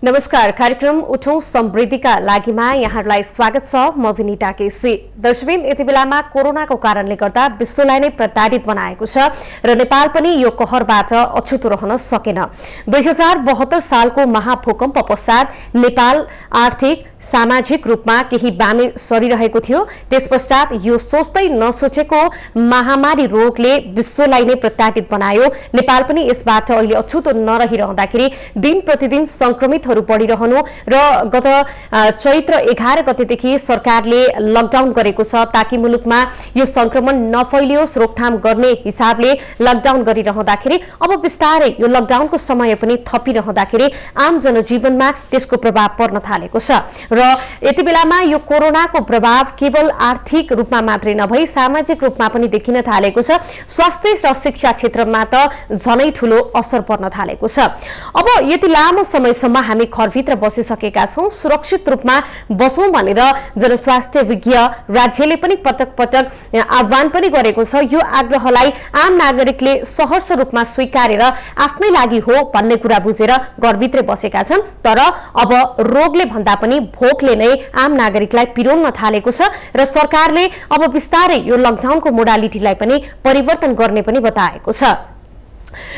नमस्कार, कार्यक्रम उठौं समृद्धिका लागिमा यहाँहरूलाई स्वागत छ। म विनिता केसी। दर्शकबिन, यति बेलामा कोरोनाको कारणले गर्दा विश्वलाई नै प्रताडित बनाएको छ र नेपाल पनि यो कहरबाट अछुतो रहन सकेन। 2072 सालको महाभूकम्प पश्चात नेपाल आर्थिक सामाजिक रूपमा केही बामे सरिरहेको थियो। त्यसपश्चात यो सोच्दै नसोचेको महामारी रोगले विश्वलाई नै प्रताडित बनायो। नेपाल पनि यसबाट अहिले अछुतो नरहिरहँदाखेरि दिन प्रतिदिन संक्रमितहरू बढिरहनु र गत चैत्र 11 गतेदेखि सरकारले लकडाउन गरेको छ ताकि मुलुकमा यो संक्रमण नफैलियोस्, रोकथाम गर्ने हिसाबले लकडाउन गरिरहँदाखेरि अब बिस्तारै यो लकडाउनको समय पनि थपिरहँदाखेरि आम जनजीवनमा त्यसको प्रभाव पर्न थालेको छ र यति बेलामा यो कोरोनाको प्रभाव केवल आर्थिक रूपमा मात्रै नभई सामाजिक रूपमा पनि देखिन थालेको छ। स्वास्थ्य र शिक्षा क्षेत्रमा त झनै ठूलो असर पर्न थालेको छ। अब यति लामो समयसम्म हामी घरभित्र बसिसकेका छौं, सुरक्षित रूपमा बसौं भनेर जनस्वास्थ्य विज्ञ राज्यले पनि पटक पटक आह्वान पनि गरेको छ। यो आग्रहलाई आम नागरिकले सहर्ष रूपमा स्वीकारेर आफ्नै लागि हो भन्ने कुरा बुझेर घरभित्रै बसेका छन्। तर अब रोगले भन्दा पनि भोकले नै आम नागरिकलाई पिरोल्न थालेको छ र सरकारले अब बिस्तारै यो लकडाउनको मोडालिटीलाई पनि परिवर्तन गर्ने पनि बताएको छ।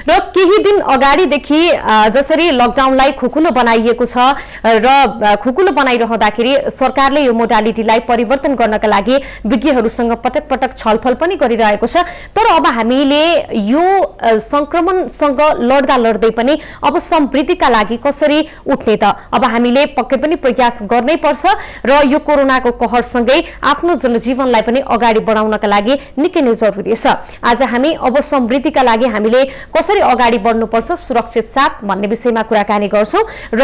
र केही दिन अगाडिदेखि जसरी लकडाउनलाई खुकुलो बनाइएको छ र खुकुलो बनाइरहँदाखेरि सरकारले यो मोडालिटीलाई परिवर्तन गर्नका लागि विज्ञहरूसँग पटक पटक छलफल पनि गरिरहेको छ। तर अब हामीले यो संक्रमणसँग लड्दा लड्दै पनि अब समृद्धिका लागि कसरी उठ्ने त? अब हामीले पक्कै पनि प्रयास गर्नै पर्छ र यो कोरोनाको कहरसँगै आफ्नो जनजीवनलाई पनि अगाडि बढाउनका लागि निकै नै जरुरी छ। आज हामी अब समृद्धिका लागि हामीले कसरी अगाडि बढ्नुपर्छ, सुरक्षित साथ भन्ने विषयमा कुराकानी गर्छौं र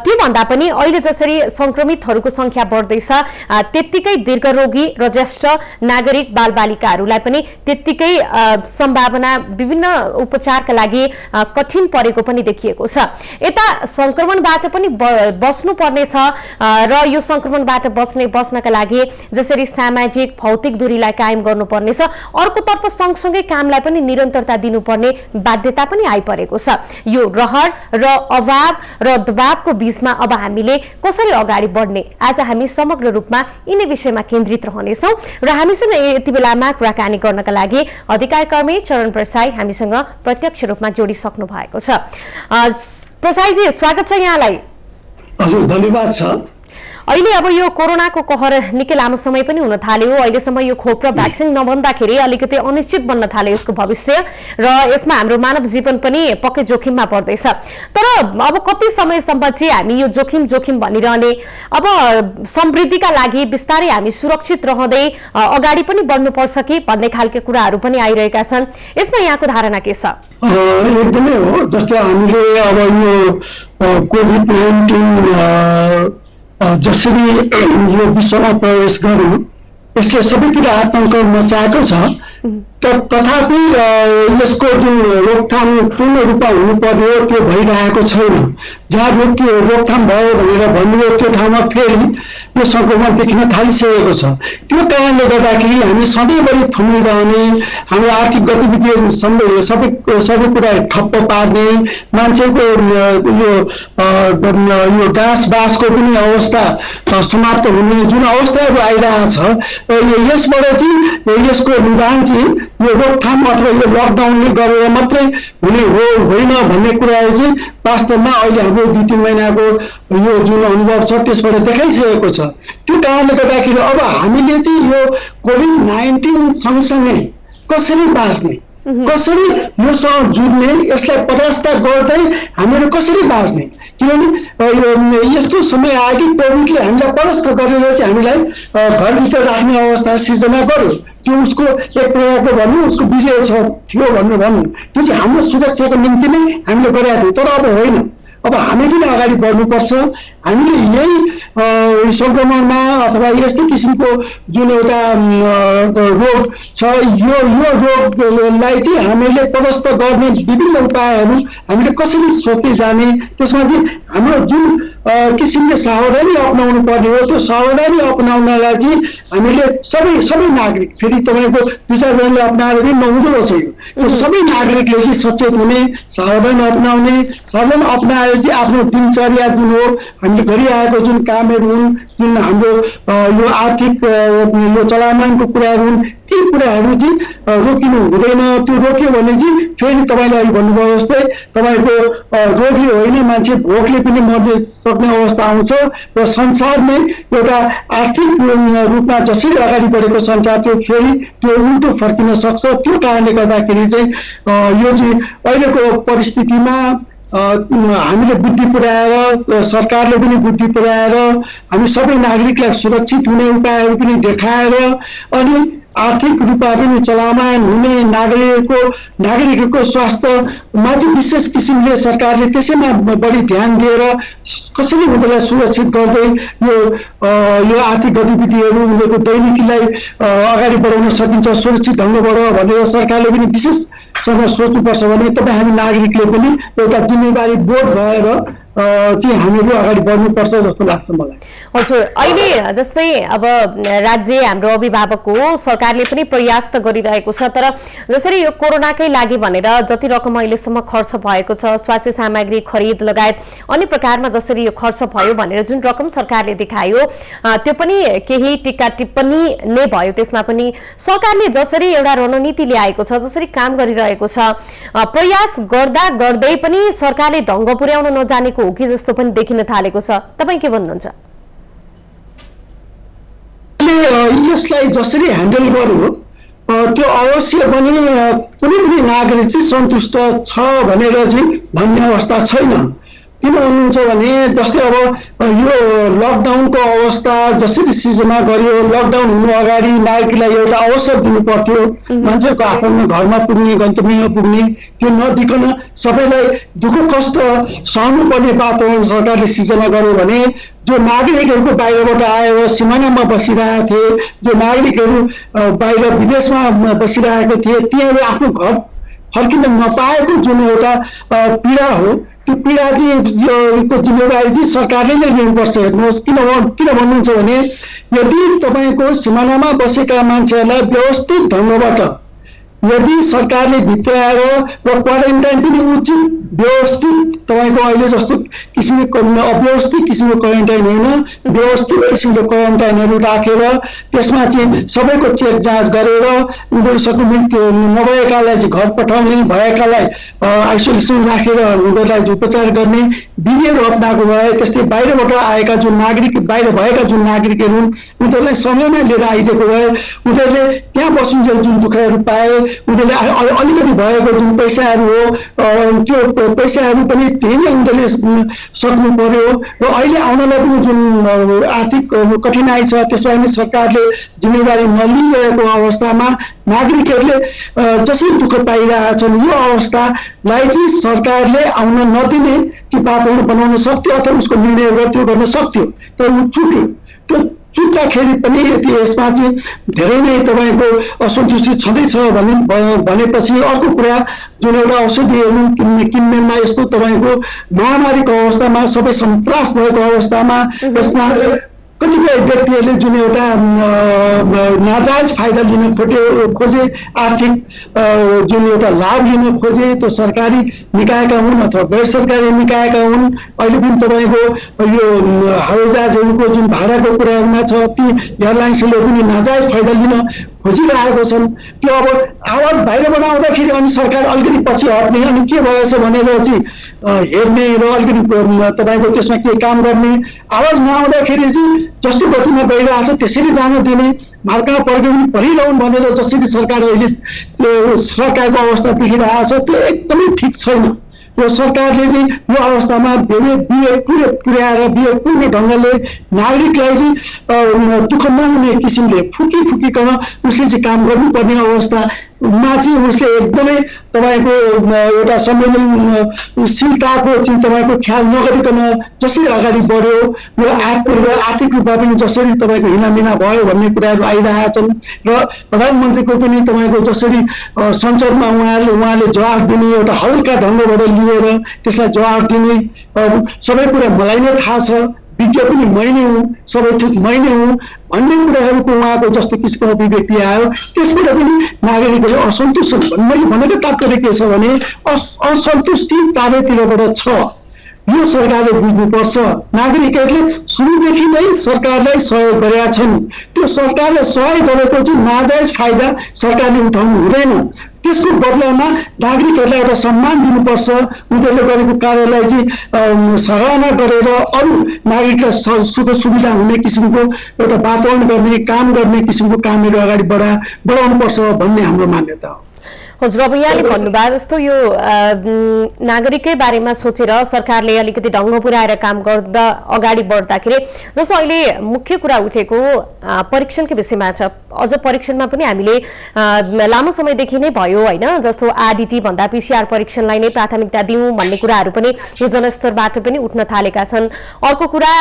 त्यो भन्दा पनि अहिले जसरी संक्रमितहरूको संख्या बढ्दैछ त्यत्तिकै दीर्घरोगी र ज्येष्ठ नागरिक बालबालिकाहरूलाई पनि त्यत्तिकै सम्भावना विभिन्न उपचारका लागि कठिन परेको पनि देखिएको छ। यता संक्रमणबाट पनि बस्नु पर्नेछ र यो संक्रमणबाट बस्नका लागि जसरी सामाजिक भौतिक दूरीलाई कायम गर्नुपर्नेछ, अर्कोतर्फ सँगसँगै कामलाई पनि निरन्तरता दिनुपर्ने बाध्यता पनि आइपरेको छ। यो रहर र अभाव र दबावको बीचमा अब हामीले कसरी अगाडि बढ्ने, आज हामी समग्र रूपमा यिनै विषयमा केन्द्रित रहनेछौँ र हामीसँग यति बेलामा कुराकानी गर्नका लागि अधिकारकर्मी चरण प्रसाई हामीसँग प्रत्यक्ष रूपमा जोडिसक्नु भएको छ। प्रसाईजी, स्वागत छ यहाँलाई। हजुर, धन्यवाद छ। अहिले अब यो कोरोनाको कहर निकै लामो समय पनि हुन थाल्यो। अहिलेसम्म यो खोप र भ्याक्सिन नबन्दाखेरि अलिकति अनिश्चित बन्न थाल्यो यसको भविष्य र यसमा हाम्रो मानव जीवन पनि पक्कै जोखिममा पर्दैछ। तर अब कति समयसम्म चाहिँ हामी यो जोखिम भनिरहने, अब समृद्धिका लागि बिस्तारै हामी सुरक्षित रहँदै अगाडि पनि बढ्नुपर्छ कि भन्ने खालको कुराहरू पनि आइरहेका छन्। यसमा यहाँको धारणा के छ? एकदमै हो। जस्तै हामीले अब यो कोभिड-19 जसरी यो विश्वमा प्रवेश गर्यो यसले सबैतिर आतंक मचाएको छ। तथापि यसको जुन रोकथाम पूर्ण रूपमा हुनुपर्ने हो त्यो भइरहेको छैन। जहाँ रोकथाम भयो भनेर भनियो त्यो ठाउँमा फेरि यो संक्रमण देखिन थालिसकेको छ। त्यो कारणले गर्दाखेरि हामी सधैँभरि थुनिरहने, हाम्रो आर्थिक गतिविधिहरू सबै कुरा ठप्प पार्ने, मान्छेको यो गाँस बाँसको पनि अवस्था समाप्त हुने जुन अवस्थाहरू आइरहेको छ, यसबाट चाहिँ यसको निदान चाहिँ यो रोकथाम अथवा यो लकडाउनले गरेर मात्रै हुने हो होइन भन्ने कुराहरू चाहिँ वास्तवमा अहिले हाम्रो 2-3 महिनाको यो जुन अनुभव छ त्यसबाट देखाइसकेको छ। त्यो कारणले गर्दाखेरि अब हामीले चाहिँ यो कोभिड-19 सँगसँगै कसरी बाँच्ने, कसरी योसँग जुझ्ने, यसलाई परास्त गर्दै हामीहरू कसरी बाँच्ने, किनभने यस्तो समय आयो कि कोभिडले हामीलाई परास्त गरेर चाहिँ हामीलाई घरभित्र राख्ने अवस्था सिर्जना गर्यो। त्यो उसको एक प्रकारको भन्नु उसको विजय थियो भन्नु त्यो चाहिँ हाम्रो सुरक्षाको निम्ति नै हामीले गरेका थियौँ। तर अब होइन, अब हामी पनि अगाडि बढ्नुपर्छ। हामीले यही संक्रमणमा अथवा यस्तै किसिमको जुन एउटा रोग छ यो रोगलाई चाहिँ हामीले परास्त गर्ने विभिन्न उपायहरू हामीले कसरी सोच्दै जाने, त्यसमा चाहिँ हाम्रो जुन किसिमले सावधानी अपनाउनु पर्ने हो त्यो सावधानी अपनाउनलाई चाहिँ हामीले सबै नागरिक, फेरि तपाईँको 2-4 जनाले अपनाएर पनि नहुँदो रहेछ यो सबै नागरिकले चाहिँ सचेत हुने, सावधान अपनाएर चाहिँ आफ्नो दिनचर्या जुन हो हामीले गरिआएको जुन कामहरू हुन्, जुन हाम्रो यो आर्थिक यो चलायमानको कुराहरू हुन्, ती कुराहरू चाहिँ रोकिनु हुँदैन। त्यो रोक्यो भने चाहिँ फेरि तपाईँले अहिले भन्नुभयो जस्तै तपाईँको रोगले होइन मान्छे भोकले पनि मर्न सक्ने अवस्था आउँछ र संसारमै एउटा आर्थिक रूपमा जसरी अगाडि बढेको संसार त्यो उल्टो फर्किन सक्छ। त्यो कारणले गर्दाखेरि चाहिँ यो चाहिँ अहिलेको परिस्थितिमा हामीले बुद्धि पुर्याएर, सरकारले पनि बुद्धि पुर्याएर, हामी सबै नागरिकलाई सुरक्षित हुने उपायहरू पनि देखाएर अनि आर्थिक रूपमा पनि चलायमान हुने नागरिकहरूको स्वास्थ्यमा चाहिँ विशेष किसिमले सरकारले त्यसैमा बढी ध्यान दिएर कसरी उनीहरूलाई सुरक्षित गर्दै यो आर्थिक गतिविधिहरू उनीहरूको दैनिकीलाई अगाडि बढाउन सकिन्छ सुरक्षित ढङ्गबाट भनेर सरकारले पनि विशेष समय सोच्नुपर्छ भने तपाईँ हामी नागरिकले पनि एउटा जिम्मेवारी बोध भएर चाहिँ हामीहरू अगाडि बढ्नुपर्छ जस्तो लाग्छ मलाई। हजुर, अहिले जस्तै अब राज्य हाम्रो अभिभावक हो, सरकारले पनि प्रयास त गरिरहेको छ, तर जसरी यो कोरोनाकै लागि भनेर जति रकम अहिलेसम्म खर्च भएको छ, स्वास्थ्य सामग्री खरिद लगायत अन्य प्रकारमा जसरी यो खर्च भयो भनेर जुन रकम सरकारले देखायो त्यो पनि केही टिक्का टिप्पणी नै भयो। त्यसमा पनि सरकारले जसरी एउटा रणनीति ल्याएको छ, जसरी काम गरिरहेको छ, प्रयास गर्दै पनि सरकारले ढङ्ग पुर्याउन नजानेको हो कि जस्तो पनि देखिन थालेको छ। तपाईँ के भन्नुहुन्छ? यसलाई जसरी ह्यान्डल गर्यो त्यो अवश्य पनि कुनै पनि नागरिक चाहिँ सन्तुष्ट छ भनेर चाहिँ भन्ने अवस्था छैन। किन भन्नुहुन्छ भने जस्तै अब यो लकडाउनको अवस्था जसरी सिर्जना गरियो, लकडाउन हुनु अगाडि नागरिकलाई एउटा अवसर दिनु पर्थ्यो, मान्छेको आफ्नो घरमा पुग्ने, गन्तव्यमा पुग्ने, त्यो नदिकन सबैलाई दुःख कष्ट सहनु पर्ने वातावरण सरकारले सिर्जना गर्यो भने जो नागरिकहरूको बाहिरबाट आएर सिमानामा बसिरहेका थिए, जो नागरिकहरू बाहिर विदेशमा बसिरहेको थिए, तिनीहरू आफ्नो घर फर्किन नपाएको जुन एउटा पीडा हो, त्यो पीडा चाहिँ यो जिम्मेवारी चाहिँ सरकारले नै लिनुपर्छ। हेर्नुहोस् किन भन्नुहुन्छ भने यदि तपाईँको सिमानामा बसेका मान्छेहरूलाई व्यवस्थित ढङ्गबाट यदि सरकारले भित्राएर र क्वारेन्टाइन पनि उचित व्यवस्थित, तपाईँको अहिले जस्तो किसिमको अव्यवस्थित किसिमको क्वारेन्टाइन होइन, व्यवस्थित किसिमको क्वारेन्टाइनहरू राखेर त्यसमा चाहिँ सबैको चेक जाँच गरेर उनीहरू सङ्क्रमित नभएकालाई चाहिँ घर पठाउने, भएकालाई आइसोलेसन राखेर उनीहरूलाई उपचार गर्ने विधिहरू अप्नाएको भए, त्यस्तै बाहिरबाट आएका जुन नागरिक, बाहिर भएका जुन नागरिकहरू हुन् उनीहरूलाई समयमा लिएर आइदिएको भए उनीहरूले त्यहाँ बसुन्जेल जुन दुःखहरू पाए, उनीहरूले अलिकति भएको जुन पैसाहरू हो त्यो पैसाहरू पनि त्यही नै उनीहरूले सक्नु पर्यो र अहिले आउनलाई पनि जुन आर्थिक कठिनाइ छ त्यसमा पनि सरकारले जिम्मेवारी नलिएको अवस्थामा नागरिकहरूले जसरी दुःख पाइरहेका छन् यो अवस्थालाई चाहिँ सरकारले आउन नदिने त्यो वातावरण बनाउन सक्थ्यो अथवा उसको निर्णय गर्न सक्थ्यो, तर ऊ चुक्यो। त्यो चुक्दाखेरि पनि यदि यसमा चाहिँ धेरै नै तपाईँको असन्तुष्टि छँदैछ भनेपछि अर्को कुरा जुन एउटा औषधिहरू किनमेलमा यस्तो तपाईँको महामारीको अवस्थामा सबै सन्तास भएको अवस्थामा यसमा कतिपय व्यक्तिहरूले जुन एउटा नाजायज फाइदा लिन खोजे, आर्थिक जुन एउटा लाभ लिन खोजे, त्यो सरकारी निकायका हुन् अथवा गैर सरकारी निकायका हुन्, अहिले पनि तपाईँको यो हवाईजहाजहरूको जुन भाडाको कुराहरूमा छ ती एयरलाइन्सले पनि नाजायज फाइदा लिन खोजिरहेको छन्। त्यो अब आवाज बाहिरबाट आउँदाखेरि अनि सरकार अलिकति पछि हट्ने अनि के भएछ भनेर चाहिँ हेर्ने र अलिकति तपाईँको त्यसमा के काम गर्ने, आवाज नआउँदाखेरि चाहिँ जस्तो गतिमा गइरहेछ त्यसरी जान दिने, मार्का परिरहन् भनेर जसरी सरकार अहिले त्यो सरकारको अवस्था देखिरहेको छ त्यो एकदमै ठिक छैन। यो सरकारले चाहिँ यो अवस्थामा पुर्याएर विवेकपूर्ण ढङ्गले नागरिकलाई चाहिँ दुःख नहुने किसिमले फुकिकन उसले चाहिँ काम गर्नुपर्ने अवस्था मा चाहिँ उसले एकदमै तपाईँको एउटा संवेदनशीलताको चाहिँ तपाईँको ख्याल नगरिकन जसरी अगाडि बढ्यो यो आर्थिक रूपमा पनि जसरी तपाईँको हिनामिना भयो भन्ने कुराहरू आइरहेका छन् र प्रधानमन्त्रीको पनि तपाईँको जसरी संसदमा उहाँले जवाफ दिने एउटा हल्का ढङ्गबाट लिएर त्यसलाई जवाफ दिने सबै कुरा मलाई नै थाहा छ, विज्ञ पनि मै नै हुँ, सबै थोक मै नै हुँ भन्ने कुराहरूको उहाँको जस्तो किसिमको अभिव्यक्ति आयो, त्यसबाट पनि नागरिकहरू असन्तुष्ट छन्। मैले भनेको तात्पर्य के छ भने असन्तुष्टि चारैतिरबाट छ। यो सरकारले बुझ्नुपर्छ। नागरिकहरूले सुरुदेखि नै सरकारलाई सहयोग गरेका छन्। त्यो सरकारले सहयोग गरेको चाहिँ नाजायज फाइदा सरकारले उठाउनु हुँदैन। त्यसको बदलामा नागरिकहरूलाई एउटा सम्मान दिनुपर्छ। उनीहरूले गरेको कार्यलाई चाहिँ सराहना गरेर अरू नागरिकलाई सुख सुविधा हुने किसिमको एउटा वातावरण गर्ने, काम गर्ने किसिमको कामहरू अगाडि बढाउनुपर्छ भन्ने हाम्रो मान्यता हो। हजुर, अब यहाँले भन्नुभयो जस्तो यो नागरिकै बारेमा सोचेर सरकारले अलिकति ढङ्ग पुर्याएर काम गर्दा अगाडि बढ्दाखेरि जस्तो अहिले मुख्य कुरा उठेको परीक्षणकै विषयमा छ। अझ परीक्षणमा पनि हामीले लामो समयदेखि नै भयो होइन, जस्तो आरडिटी भन्दा पिसिआर परीक्षणलाई नै प्राथमिकता दिउँ भन्ने कुराहरू पनि यो जनस्तरबाट पनि उठ्न थालेका छन्। अर्को कुरा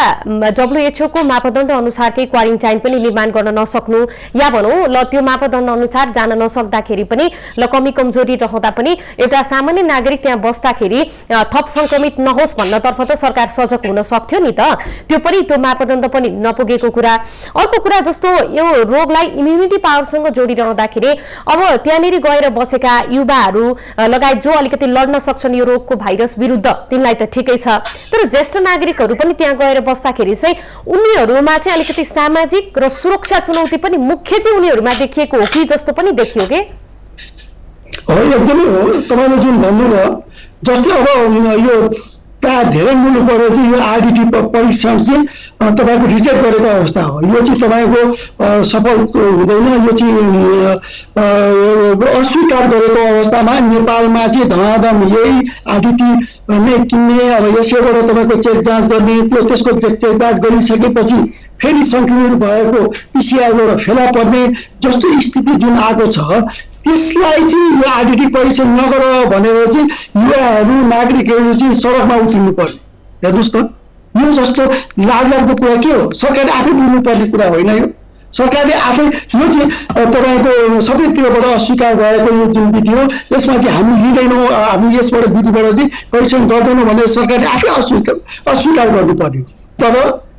WHO को मापदण्ड अनुसारकै क्वारेन्टाइन पनि निर्माण गर्न नसक्नु, या भनौँ ल त्यो मापदण्ड अनुसार जान नसक्दाखेरि पनि ल कमी कमजोरी रहँदा पनि एउटा सामान्य नागरिक त्यहाँ बस्दाखेरि थप संक्रमित नहोस् भन्नतर्फ त सरकार सजग हुन सक्थ्यो नि त। त्यो पनि त्यो मापदण्ड पनि नपुगेको कुरा। अर्को कुरा जस्तो यो रोगलाई इम्युनिटी पावरसँग जोडिरहँदाखेरि अब त्यहाँनिर गएर बसेका युवाहरू लगायत जो अलिकति लड्न सक्छन् यो रोगको भाइरस विरुद्ध तिनलाई त ठिकै छ, तर ज्येष्ठ नागरिकहरू पनि त्यहाँ गएर बस्दाखेरि चाहिँ उनीहरूमा चाहिँ अलिकति सामाजिक र सुरक्षा चुनौती पनि मुख्य चाहिँ उनीहरूमा देखिएको हो कि जस्तो पनि देखियो के? हो, एकदमै हो। तपाईँले जुन भन्नुभयो जस्तै अब यो प्राय धेरै मुलुकबाट चाहिँ यो आरडिटी परीक्षण चाहिँ तपाईँको रिजेक्ट गरेको अवस्था हो। यो चाहिँ तपाईँको सफल हुँदैन, यो चाहिँ अस्वीकार गरेको अवस्थामा नेपालमा चाहिँ धमाधम यही आरडिटी नै किन्ने, अब यसैबाट तपाईँको चेक जाँच गर्ने, त्यसको चेक जाँच गरिसकेपछि फेरि सङ्क्रमित भएको पिसिआरबाट फेला पर्ने जस्तो स्थिति जुन आएको छ, त्यसलाई चाहिँ यो आरडिटी परीक्षण नगर भनेर चाहिँ युवाहरू नागरिकहरू चाहिँ सडकमा उत्रिनु पर्ने। हेर्नुहोस् त, यो जस्तो लाजलाग्दो कुरा के हो? सरकारले आफै बुझ्नुपर्ने कुरा होइन यो। सरकारले आफै यो चाहिँ तपाईँको सबैतिरबाट अस्वीकार भएको यो जुन विधि हो यसमा चाहिँ हामी लिँदैनौँ, हामी यसबाट विधिबाट चाहिँ परीक्षण गर्दैनौँ भनेर सरकारले आफै अस्वीकार गर्नुपर्ने हो। तर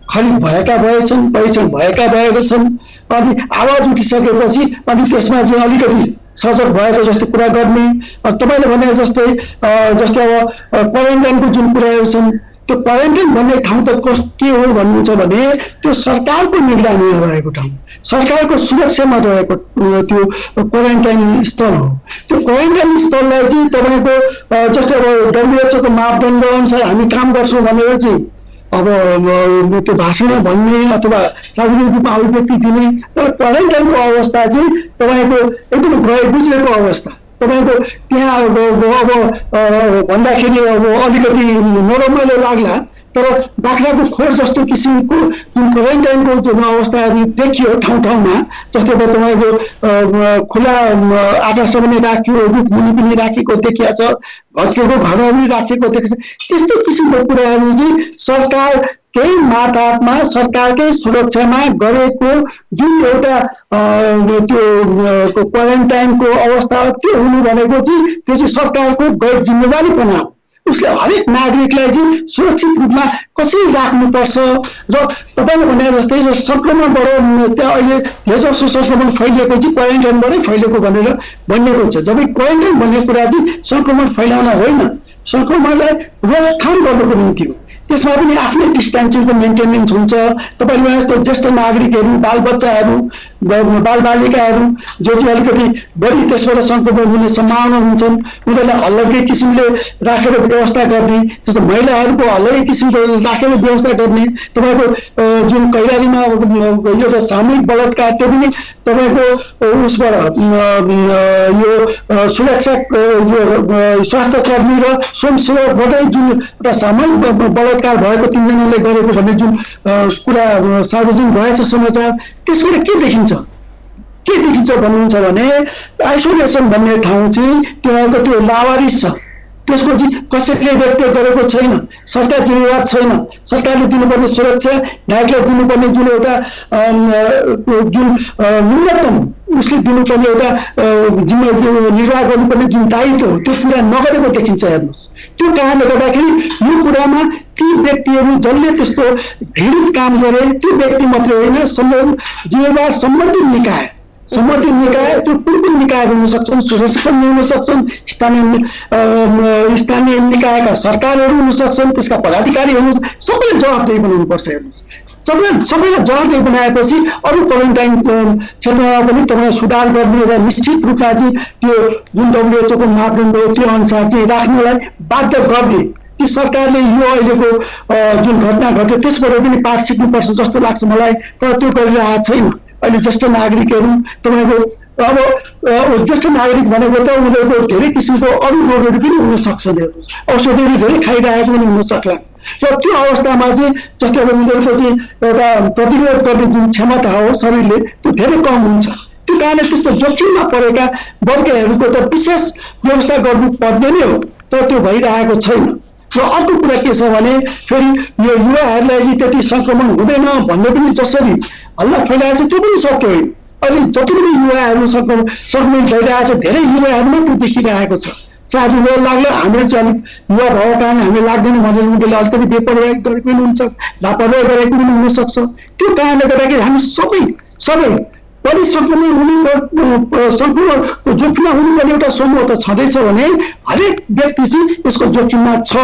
खरिद भएका भएछन्, परीक्षण भएका छन्, अनि आवाज उठिसकेपछि अनि त्यसमा चाहिँ अलिकति सजग भएको जस्तो कुरा गर्ने। तपाईँले भने जस्तै अब क्वारेन्टाइनको जुन कुराहरू छन्, त्यो क्वारेन्टाइन भन्ने ठाउँ त के हो भन्नुहुन्छ भने त्यो सरकारको निगरानीमा रहेको ठाउँ, सरकारको सुरक्षामा रहेको त्यो क्वारेन्टाइन स्थल हो। त्यो क्वारेन्टाइन स्थललाई चाहिँ तपाईँको जस्तै अब WHO को मापदण्ड अनुसार हामी काम गर्छौँ भनेर चाहिँ अब त्यो भाषणमा भन्ने अथवा सार्वजनिक रूपमा अभिव्यक्ति दिने, तर क्वारेन्टाइनको अवस्था चाहिँ तपाईँको एकदम गए गुज्रेको अवस्था। तपाईँको त्यहाँ अब भन्दाखेरि अब अलिकति नरमाइलो लाग्ला, तर बाख्राको खोर जस्तो किसिमको जुन क्वारेन्टाइनको जुन अवस्थाहरू देखियो ठाउँ ठाउँमा, जस्तै अब तपाईँको खुला आकाशमा पनि राखियो, रुखमुनि पनि राखेको देखिया छ, भत्केको घरमा पनि राखेको देखिन्छ। त्यस्तो किसिमको कुराहरू चाहिँ सरकारकै मातहतमा सरकारकै सुरक्षामा गरेको जुन एउटा त्यो क्वारेन्टाइनको अवस्था त्यो हुनु भनेको चाहिँ त्यो चाहिँ सरकारको गैर जिम्मेवारीपना हो। उसले हरेक नागरिकलाई चाहिँ सुरक्षित रूपमा कसरी राख्नुपर्छ र तपाईँले भने जस्तै जो सङ्क्रमणबाट त्यहाँ अहिले धेरैजसो सङ्क्रमण फैलिएको चाहिँ क्वारेन्टाइनबाटै फैलिएको भनेर भनिएको छ। जब क्वारेन्टाइन भन्ने कुरा चाहिँ सङ्क्रमण फैलाउन होइन, सङ्क्रमणलाई रोकथाम गर्नको निम्ति हो। त्यसमा पनि आफ्नै डिस्टेन्सिङको मेन्टेनेन्स हुन्छ। तपाईँले जस्तो ज्येष्ठ नागरिकहरू, बालबच्चाहरू, बालबालिकाहरू जो चाहिँ अलिकति बढी त्यसबाट सङ्क्रमण हुने सम्भावना हुन्छन्, उनीहरूलाई अलग्गै किसिमले राखेर व्यवस्था गर्ने, जस्तो महिलाहरूको अलग्गै किसिमको राखेर व्यवस्था गर्ने। तपाईँको जुन कैलालीमा एउटा सामूहिक बलात्कार त्यो पनि तपाईँको उसबाट यो सुरक्षा स्वास्थ्य कर्मी र स्वयंसेवकबाटै जुन एउटा सामूहिक बलात्कार भएको 3 जनाले गरेको भन्ने जुन कुरा सार्वजनिक भएछ समाचार, त्यसबाट के देखिन्छ? के देखिन्छ भन्नुहुन्छ भने आइसोलेसन भन्ने ठाउँ चाहिँ तिनीहरूको त्यो लावारिस छ, त्यसको चाहिँ कसैले व्यक्त गरेको छैन, सरकार जिम्मेवार छैन। सरकारले दिनुपर्ने सुरक्षा, नागरिकलाई दिनुपर्ने जुन एउटा जुन न्यूनतम उसले दिनुपर्ने एउटा निर्वाह गर्नुपर्ने जुन दायित्व हो त्यो पुरा नगरेको देखिन्छ। हेर्नुहोस्, त्यो कारणले गर्दाखेरि यो कुरामा ती व्यक्तिहरू जसले त्यस्तो घृणित काम गरे त्यो व्यक्ति मात्रै होइन, जिम्मेवार सम्बन्धित निकाय त्यो कुन निकायहरू हुन सक्छन्, सुशासक पनि हुन सक्छन्, स्थानीय निकायका सरकारहरू हुन सक्छन्, त्यसका पदाधिकारीहरू सबैले जवाफदेही बनाउनुपर्छ। हेर्नुहोस्, सबैलाई जवाफदेही बनाएपछि अरू क्वारेन्टाइन क्षेत्रमा पनि तपाईँ सुधार गर्ने र निश्चित रूपमा चाहिँ त्यो जुन WHO को मापदण्ड हो त्यो अनुसार चाहिँ राख्नलाई बाध्य गर्ने ती सरकारले यो अहिलेको जुन घटना घट्यो त्यसबाट पनि पाठ सिक्नुपर्छ जस्तो लाग्छ मलाई। तर त्यो गरिरहेको छैन। अहिले ज्येष्ठ नागरिकहरू तपाईँको अब ज्येष्ठ नागरिक भनेको त उनीहरूको धेरै किसिमको अरू रोगहरू पनि हुन सक्छन्, औषधिहरू धेरै खाइरहेको पनि हुन सक्ला। र त्यो अवस्थामा चाहिँ जस्तै अब उनीहरूको चाहिँ एउटा प्रतिरोध गर्ने जुन क्षमता हो शरीरले त्यो धेरै कम हुन्छ। त्यो कारणले त्यस्तो जोखिममा परेका वर्गहरूको त विशेष व्यवस्था गर्नुपर्ने नै हो, तर त्यो भइरहेको छैन। र अर्को कुरा के छ भने फेरि यो युवाहरूलाई चाहिँ त्यति संक्रमण हुँदैन भन्ने पनि जसरी हल्ला फैलाएको छ त्यो पनि सत्य होइन। अहिले जति पनि युवाहरू संक्रमण भइरहेको छ धेरै युवाहरू मात्र देखिरहेको छ। चाहे युवा लाग्ला, हामीले चाहिँ अलिक युवा भएको कारण हामीले लाग्दैन भनेर उनीहरूले अलिकति बेपरवाही गरेको पनि हुन्छ, लापरवाही गरेको पनि हुनसक्छ। त्यो कारणले गर्दाखेरि हामी सबै बढी संक्रमण संक्रमणको जोखिममा हुनुपर्ने एउटा समूह त छँदैछ भने हरेक व्यक्ति चाहिँ यसको जोखिममा छ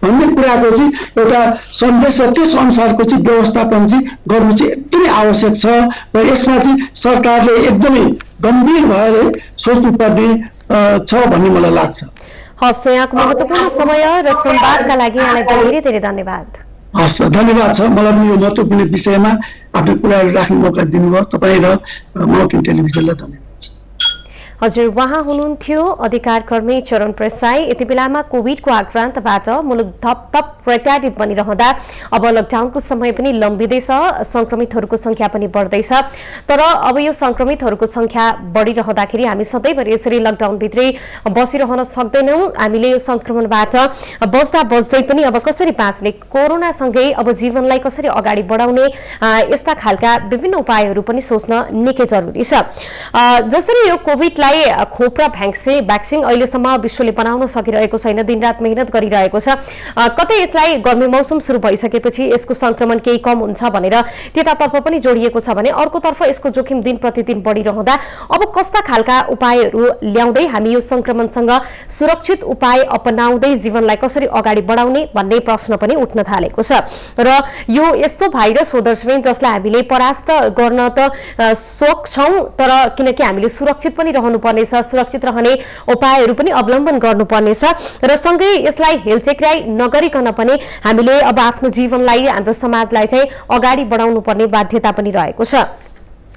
भन्ने कुराको चाहिँ एउटा सन्देश र त्यस अनुसारको चाहिँ व्यवस्थापन चाहिँ गर्नु चाहिँ एकदमै आवश्यक छ। र यसमा चाहिँ सरकारले एकदमै गम्भीर भएर सोच्नुपर्ने छ भन्ने मलाई लाग्छ। हस्, यहाँको महत्त्वपूर्ण समय र संवादका लागि यहाँलाई धेरै धेरै धन्यवाद। हस्, धन्यवाद छ। मलाई पनि यो महत्त्वपूर्ण विषयमा आफ्नो कुराहरू राख्ने मौका दिनुभयो। तपाईँ र माउपिन टेलिभिजनलाई धन्यवाद। हजुर, उहाँ हुनुहुन्थ्यो अधिकार कर्मी चरण प्रसाई। यति बेलामा कोभिडको आक्रान्तबाट मुलुक थप प्रत्याडित बनिरहँदा अब लकडाउनको समय पनि लम्बिँदैछ, संक्रमितहरूको संख्या पनि बढ्दैछ। तर अब यो संक्रमितहरूको संख्या बढिरहँदाखेरि हामी सधैँभरि यसरी लकडाउनभित्रै बसिरहन सक्दैनौँ। हामीले यो संक्रमणबाट बच्दै पनि अब कसरी बाँच्ने, कोरोनासँगै अब जीवनलाई कसरी अगाडि बढाउने, यस्ता खालका विभिन्न उपायहरू पनि सोच्न निकै जरुरी छ। जसरी यो कोभिडलाई खोप र भ्याक्सिन अहिलेसम्म विश्वले बनाउन सकिरहेको छैन, दिनरात मेहनत गरिरहेको छ। कतै यसलाई गर्मी मौसम सुरु भइसकेपछि यसको संक्रमण केही कम हुन्छ भनेर त्यतातर्फ पनि जोडिएको छ भने अर्कोतर्फ यसको जोखिम दिन प्रतिदिन बढिरहँदा अब कस्ता खालका उपायहरू ल्याउँदै हामी यो संक्रमणसँग सुरक्षित उपाय अपनाउँदै जीवनलाई कसरी अगाडि बढाउने भन्ने प्रश्न पनि उठ्न थालेको छ। र यो यस्तो भाइरस हो दर्शक जसलाई हामीले परास्त गर्न त सक्छौँ, तर किनकि हामीले सुरक्षित पनि रहनुपर्नेछ, सुरक्षित रहने उपायहरू पनि अवलम्बन गर्नुपर्नेछ र सँगै यसलाई हेलचेक्राइ नगरिकन पनि हामीले अब आफ्नो जीवनलाई, हाम्रो समाजलाई चाहिँ अगाडि बढाउनु पर्ने बाध्यता पनि रहेको छ।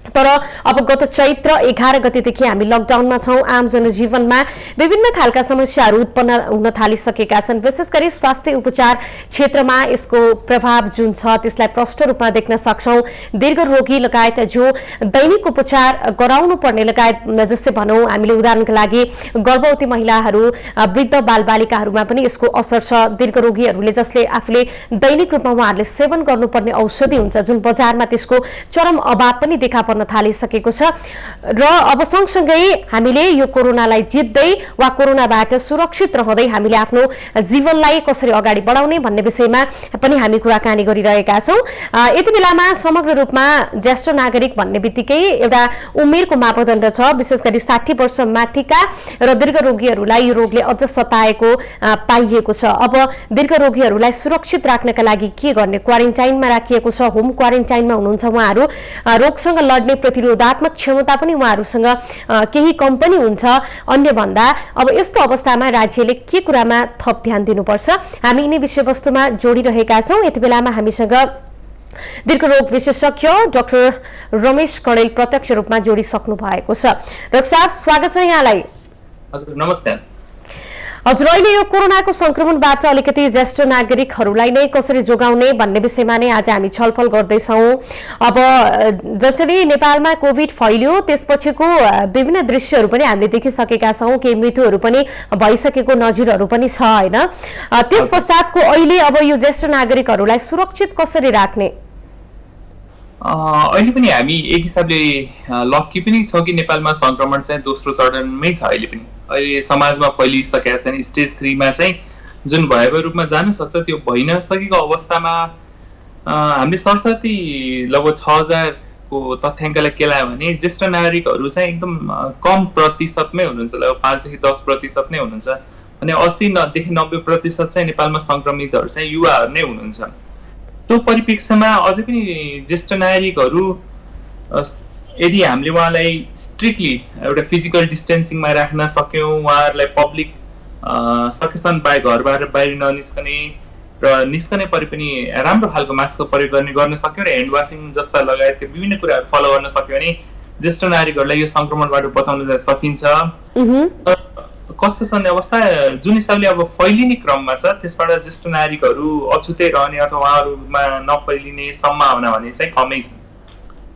तर अब गत चैत्र 11 गतेदेखि हामी लकडाउनमा छौं। आम जनजीवनमा विभिन्न खालका समस्याहरू उत्पन्न हुन थालिसकेका छन्। विशेष गरी स्वास्थ्य उपचार क्षेत्रमा यसको प्रभाव जुन छ त्यसलाई प्रष्ट रूपमा देख्न सक्छौं। दीर्घ रोगी लगायत जो दैनिक उपचार गराउनु पर्ने लगायत जसै भनौं हामीले उदाहरणका लागि गर्भवती महिलाहरू, वृद्ध बालबालिकाहरूमा पनि यसको असर छ। दीर्घ रोगीहरूले जसले आफूले दैनिक रूपमा उहाँहरूले सेवन गर्नुपर्ने औषधि हुन्छ जुन बजारमा त्यसको चरम अभाव पनि देखा पर्न थालिसकेको छ। र अब सँगसँगै हामीले यो कोरोनालाई जित्दै वा कोरोनाबाट सुरक्षित रहँदै हामीले आफ्नो जीवनलाई कसरी अगाडि बढाउने भन्ने विषयमा पनि हामी कुराकानी गरिरहेका छौं। यति बेलामा समग्र रूपमा ज्येष्ठ नागरिक भन्ने बित्तिकै एउटा उमेरको मापदण्ड छ। विशेष गरी 60 वर्ष माथिका र दीर्घ रोगीहरूलाई यो रोगले अझ सताएको पाइएको छ। अब दीर्घ रोगीहरूलाई सुरक्षित राख्नका लागि के गर्ने? क्वारेन्टाइनमा राखिएको छ, होम क्वारेन्टाइनमा हुनुहुन्छ उहाँहरू। रोगसँग लड्ने प्रतिरोधात्मक क्षमता पनि उहाँहरूसँग केही कम पनि हुन्छ अन्य भन्दा। अब यस्तो अवस्थामा राज्यले के कुरामा थप ध्यान दिनुपर्छ? हामी यिनै विषयवस्तुमा जोडिरहेका छौं। यति बेलामा हामीसँग दीर्घरोग विशेषज्ञ डाक्टर रमेश कणेल प्रत्यक्ष रूपमा जोडिसक्नु भएको छ। डाक्टर साहब, स्वागत छ यहाँलाई। हजुर, नमस्कार। हजुर, अहिले यो कोरोनाको संक्रमणबाट अलिकति ज्येष्ठ नागरिकहरूलाई नै कसरी जोगाउने भन्ने विषयमा नै आज हामी छलफल गर्दैछौँ। अब जसरी नेपालमा कोभिड फैलियो त्यसपछिको विभिन्न दृश्यहरू पनि हामीले देखिसकेका छौँ, केही मृत्युहरू पनि भइसकेको नजिरहरू पनि छ होइन। त्यस पश्चातको अहिले अब यो ज्येष्ठ नागरिकहरूलाई सुरक्षित कसरी राख्ने? अहिले पनि हामी एक हिसाबले लक्की पनि छौँ कि नेपालमा संक्रमण चाहिँ दोस्रो चरणमै छ। अहिले समाजमा फैलिसकेका छैन। स्टेज 3 मा चाहिँ जुन भयावह रूपमा जान सक्छ त्यो भइ नसकेको अवस्थामा हामीले सरस्वती लगभग 6000 को तथ्याङ्कलाई केलायो भने ज्येष्ठ नागरिकहरू चाहिँ एकदम कम प्रतिशतमै हुनुहुन्छ, लगभग 5 देखि 10% नै हुनुहुन्छ भने 80 देखि 90% चाहिँ नेपालमा संक्रमितहरू चाहिँ युवाहरू नै हुनुहुन्छ। त्यो परिप्रेक्ष्यमा अझै पनि ज्येष्ठ नागरिकहरू यदि हामीले उहाँलाई स्ट्रिक्टली एउटा फिजिकल डिस्टेन्सिङमा राख्न सक्यौँ, उहाँहरूलाई पब्लिक सकेसम्म घरबाट बाहिर ननिस्कने र निस्कने परे पनि राम्रो खालको मास्कको प्रयोग गर्न सक्यो र ह्यान्ड वासिङ जस्ता लगायतका विभिन्न कुराहरू फलो गर्न सक्यो भने ज्येष्ठ नागरिकहरूलाई यो संक्रमणबाट बचाउन सकिन्छ। कस्तो छ अवस्था जुन हिसाबले अब फैलिने क्रममा छ त्यसबाट ज्येष्ठ नागरिकहरू अछुतै रहने अथवा उहाँहरूमा नफैलिने सम्भावना भने चाहिँ कमै छ।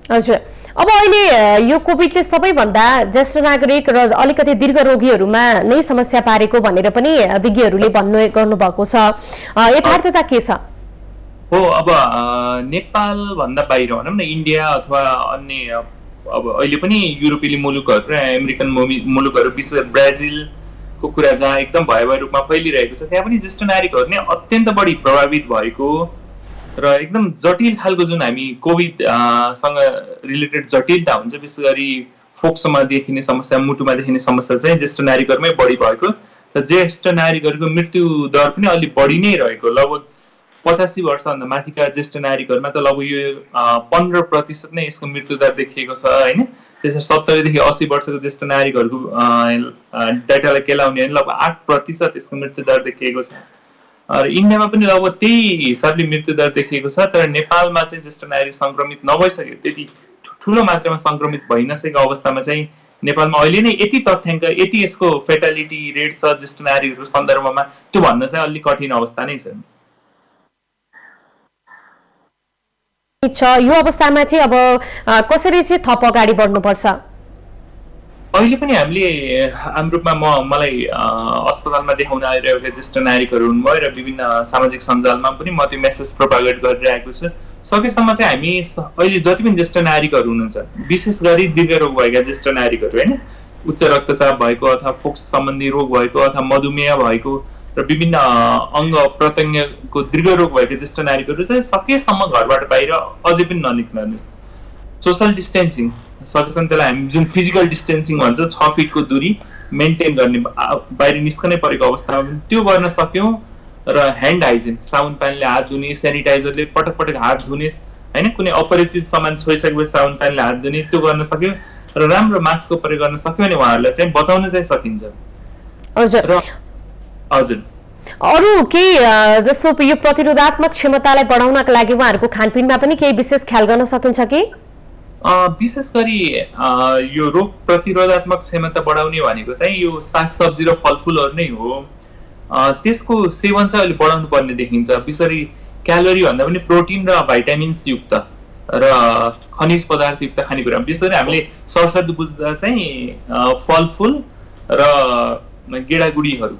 हजुर, अब अहिले यो कोभिडले सबैभन्दा ज्येष्ठ नागरिक र अलिकति दीर्घ रोगीहरूमा नै समस्या पारेको भनेर पनि विज्ञहरूले गर्नुभएको छ, यथार्थता के छ? हो, अब नेपाल भन्दा बाहिर भनौँ न इन्डिया अथवा अन्य अब अहिले पनि युरोपेली मुलुकहरू र अमेरिकन मुलुकहरू विशेष ब्राजिलको कुरा जहाँ एकदम भयावह रूपमा फैलिरहेको छ त्यहाँ पनि ज्येष्ठ नागरिकहरू नै अत्यन्त बढी प्रभावित भएको र एकदम जटिल खालको जुन हामी कोभिड सँग रिलेटेड जटिलता हुन्छ विशेष गरी फोक्सोमा देखिने समस्या, मुटुमा देखिने समस्या चाहिँ ज्येष्ठ नागरिकहरूमै बढी भएको र ज्येष्ठ नागरिकहरूको मृत्यु दर पनि अलिक बढी नै रहेको। लगभग 85 वर्षभन्दा माथिका ज्येष्ठ नागरिकहरूमा त लगभग यो 15% नै यसको मृत्यु दर देखिएको छ होइन। त्यसरी 70 देखि 80 वर्षको ज्येष्ठ नागरिकहरूको डाटालाई केलाउने भने लगभग 8% यसको मृत्यु दर देखिएको छ र इन्डियामा पनि लगभग त्यही हिसाबले मृत्यु दर देखिएको छ। तर नेपालमा चाहिँ ज्येष्ठ नागरिक संक्रमित नभइसक्यो, त्यति ठुलो मात्रामा संक्रमित भइ नसकेको अवस्थामा चाहिँ नेपालमा अहिले नै यति तथ्याङ्क यति यसको फेटालिटी रेट छ ज्येष्ठ नागरिकहरूको सन्दर्भमा त्यो भन्न चाहिँ अलिक कठिन अवस्था नै छ। यो अवस्थामा चाहिँ अब कसरी चाहिँ थप अगाडि बढ्नुपर्छ? अहिले पनि हामीले हाम्रो रूपमा मलाई अस्पतालमा देखाउन आइरहेका ज्येष्ठ नागरिकहरू हुनुभयो र विभिन्न सामाजिक सञ्जालमा पनि म त्यो मेसेज प्रोपागेट गरिरहेको छु। सकेसम्म चाहिँ हामी अहिले जति पनि ज्येष्ठ नागरिकहरू हुनुहुन्छ विशेष गरी दीर्घ रोग भएका ज्येष्ठ नागरिकहरू होइन, उच्च रक्तचाप भएको अथवा फोक्स सम्बन्धी रोग भएको अथवा मधुमेह भएको र विभिन्न अङ्ग प्रत्यङ्गको दीर्घ रोग भएको ज्येष्ठ नागरिकहरू चाहिँ सकेसम्म घरबाट बाहिर अझै पनि ननिक्लनुहोस्। सोसल डिस्टेन्सिङ सकेसम्म त्यसलाई हामी जुन फिजिकल डिस्टेन्सिङ भन्छ 6 फिटको दूरी मेन्टेन गर्ने, बाहिर निस्कनै परेको अवस्थामा पनि त्यो गर्न सक्यौँ र ह्यान्ड हाइजिन साबुन पानीले हात धुने, सेनिटाइजरले पटक पटक हात धुने होइन, कुनै अपरिचित सामान छोइसकेपछि साबुन पानीले हात धुने त्यो गर्न सक्यो र राम्रो मास्कको प्रयोग गर्न सक्यो भने उहाँहरूलाई चाहिँ बचाउन चाहिँ सकिन्छ। हजुर, अरू केही जस्तो यो प्रतिरोधात्मक क्षमतालाई बढाउनका लागि उहाँहरूको खानपिनमा पनि केही विशेष ख्याल गर्न सकिन्छ कि? विशेष गरी यो रोग प्रतिरोधात्मक क्षमता बढाउने भनेको चाहिँ यो सागसब्जी र फलफुलहरू नै हो। त्यसको सेवन चाहिँ अहिले बढाउनु पर्ने देखिन्छ। विशेष गरी क्यालोरी भन्दा पनि प्रोटिन र भाइटामिन्स युक्त र खनिज पदार्थ युक्त खानेकुरा विशेष गरी हामीले सरसर्दी बुझ्दा चाहिँ फलफुल र गेडागुडीहरू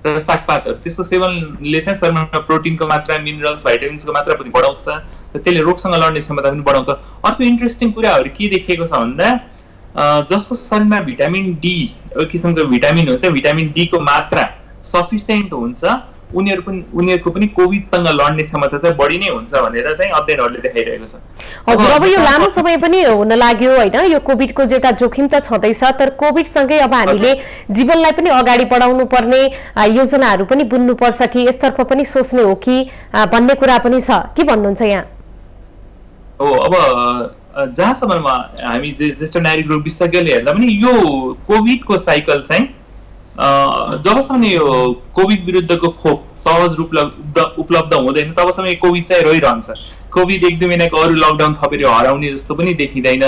र सागपातहरू त्यसको सेवनले चाहिँ शरीरमा प्रोटिनको मात्रा, मिनरल्स, भाइटामिन्सको मात्रा पनि बढाउँछ र त्यसले रोगसँग लड्ने क्षमता पनि बढाउँछ। अर्को इन्ट्रेस्टिङ कुराहरू के देखेको छ भन्दा जसको शरीरमा भिटामिन डी एक किसिमको भिटामिन हुन्छ, भिटामिन डी को मात्रा सफिसियन्ट हुन्छ उनीहरूको पनि कोभिडसँग लड्ने क्षमता चाहिँ बढी नै हुन्छ भनेर चाहिँ अध्ययनहरूले देखाइरहेको छ। हजुर, अब यो लामो समय पनि हुन लाग्यो होइन, यो कोभिडको एउटा जोखिम त छँदैछ तर कोभिडसँगै अब हामीले जीवनलाई पनि अगाडि बढाउनु पर्ने योजनाहरू पनि बुन्नुपर्छ कि यसतर्फ पनि सोच्ने हो कि भन्ने कुरा पनि छ, के भन्नुहुन्छ यहाँ? हो, अब जहाँसम्म हामी ज्येष्ठ नागरिक रोग विशेषज्ञले हेर्दा पनि यो कोभिडको साइकल चाहिँ जबसम्म यो कोभिड विरुद्धको खोप सहज रूपमा उपलब्ध हुँदैन तबसम्म कोभिड चाहिँ रहिरहन्छ। कोभिड 1-2 महिनाको अरू लकडाउन थपेर हराउने जस्तो पनि देखिँदैन।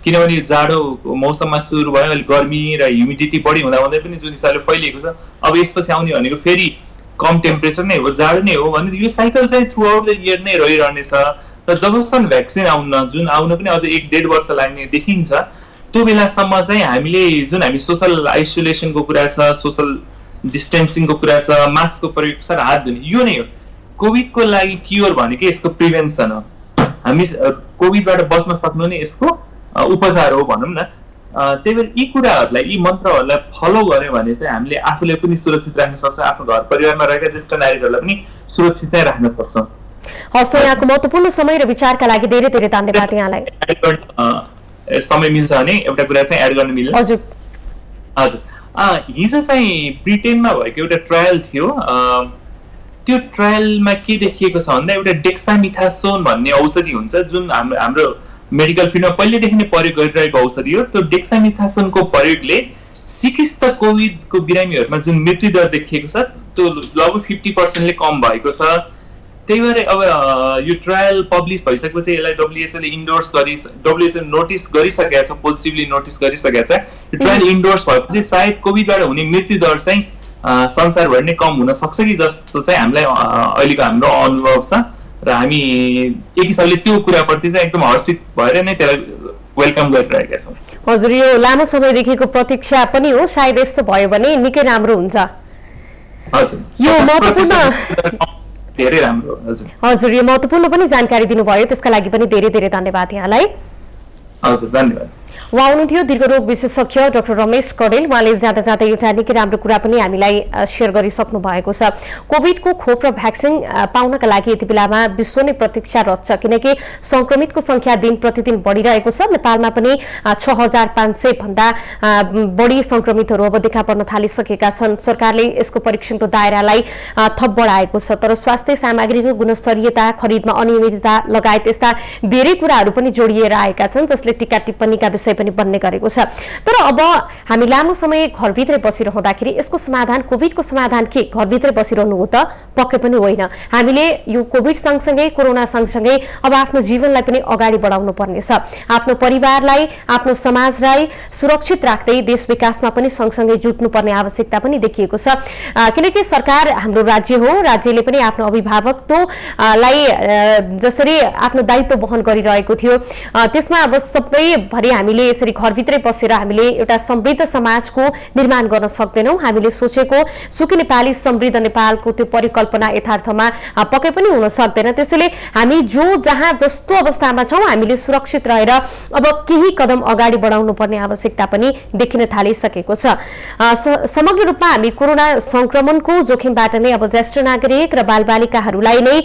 किनभने जाडो मौसममा सुरु भयो, अहिले गर्मी र ह्युमिडिटी बढी हुँदा हुँदै पनि जुन हिसाबले फैलिएको छ, अब यसपछि आउने भनेको फेरि कम टेम्परेचर नै हो, जाडो नै हो भने यो साइकल चाहिँ थ्रु आउट द इयर नै रहिरहनेछ। र जबसम्म भ्याक्सिन जुन आउन पनि अझ 1-1.5 वर्ष लाग्ने देखिन्छ, त्यो बेलासम्म चाहिँ हामी सोसल आइसोलेसनको कुरा छ, सोसल डिस्टेन्सिङको कुरा छ, मास्कको प्रयोग छ र हात धुने, यो नै हो कोभिडको लागि क्योर भनेकै यसको प्रिभेन्सन हो। हामी कोभिडबाट बच्न सक्नु नै यसको उपचार हो भनौँ न। त्यही भएर यी कुराहरूलाई, यी मन्त्रहरूलाई फलो गर्यो भने चाहिँ हामीले आफूले पनि सुरक्षित राख्न सक्छौँ, आफ्नो घर परिवारमा रहेका ज्येष्ठ नागरिकहरूलाई पनि सुरक्षित चाहिँ राख्न सक्छौँ। हस्, यहाँको महत्त्वपूर्ण समय र विचारका लागि धेरै धेरै धन्यवाद यहाँलाई। समय मिल्छ भने एउटा कुरा चाहिँ एड गर्न मिल्छ? हजुर हजुर, हिजो चाहिँ ब्रिटेनमा भएको एउटा ट्रायल थियो। त्यो ट्रायलमा के देखिएको छ भन्दा एउटा डेक्सामिथासोन भन्ने औषधि हुन्छ जुन हाम्रो मेडिकल फिल्डमा पहिलेदेखि नै प्रयोग गरिरहेको औषधि हो। त्यो डेक्सामिथासोनको प्रयोगले सिकिस्त कोभिडको बिरामीहरूमा जुन मृत्युदर देखिएको छ त्यो लगभग 50% कम भएको छ। त्यही भएर अब यो ट्रायल पब्लिस भइसकेपछि यसलाई डब्ल्युएचओले नोटिस गरिसकेको छ, पोजिटिभली नोटिस गरिसकेको छ। यो ट्रायल इन्डोर्स भएपछि सायद कोभिडबाट हुने मृत्युदर चाहिँ संसारभर नै कम हुन सक्छ कि जस्तो चाहिँ हामीलाई अहिलेको हाम्रो अनुभव छ र हामी एक हिसाबले त्यो कुराप्रति चाहिँ एकदम हर्षित भएर नै त्यसलाई वेलकम गरिरहेका छौँ। हजुर, यो लामो समयदेखिको प्रतीक्षा पनि हो, सायद यस्तो भयो भने निकै राम्रो हुन्छ। हजुर, यो महत्त्वपूर्ण धेरै राम्रो। हजुर, यो महत्त्वपूर्ण पनि जानकारी दिनुभयो, त्यसका लागि पनि धेरै धेरै धन्यवाद यहाँलाई। हजुर, धन्यवाद। उहाँ हुनुहुन्थ्यो दीर्घरोग विशेषज्ञ डाक्टर रमेश कडेल। उहाँले जाँदा जाँदा एउटा निकै राम्रो कुरा पनि हामीलाई सेयर गरिसक्नु भएको छ। कोभिडको खोप र भ्याक्सिन पाउनका लागि यति बेलामा विश्व नै प्रतीक्षारत छ, किनकि संक्रमितको संख्या दिन प्रतिदिन बढिरहेको छ। नेपालमा पनि 6500 भन्दा बढी संक्रमितहरू अब देखा पर्न थालिसकेका छन्। सरकारले यसको परीक्षणको दायरालाई थप बढाएको छ, तर स्वास्थ्य सामग्रीको गुणस्तरीयता, खरिदमा अनियमितता लगायत यस्ता धेरै कुराहरू पनि जोडिएर आएका छन्, जसले टीका टिप्पणीका विषय पनि बन्ने गरेको छ। तर अब हामी लामो समय घरभित्रै बसिरहँदाखेरि यसको समाधान, कोभिडको समाधान के घरभित्रै बसिरहनु हो त? पक्कै पनि होइन। हामीले यो कोभिड सँगसँगै, कोरोना सँगसँगै अब आफ्नो जीवनलाई पनि अगाडि बढाउनु पर्नेछ। आफ्नो परिवारलाई, आफ्नो समाजलाई सुरक्षित राख्दै देश विकासमा पनि सँगसँगै जुट्नुपर्ने आवश्यकता पनि देखिएको छ। किनकि सरकार हाम्रो राज्य हो, राज्यले पनि आफ्नो अभिभावकत्वलाई जसरी आफ्नो दायित्व वहन गरिरहेको थियो, त्यसमा अब सबैभरि हामीले यसरी घरभित्रै बसेर हामीले एउटा समृद्ध समाजको निर्माण गर्न सक्दैनौँ। हामीले सोचेको सुखी नेपाली समृद्ध नेपालको त्यो परिकल्पना यथार्थमा पक्कै पनि हुन सक्दैन। त्यसैले हामी जहाँ जस्तो अवस्थामा छौँ हामीले सुरक्षित रहेर अब केही कदम अगाडि बढाउनु पर्ने आवश्यकता पनि देखिन थालिसकेको छ। समग्र रूपमा हामी कोरोना संक्रमणको जोखिमबाट नै अब ज्येष्ठ नागरिक र बालबालिकाहरूलाई नै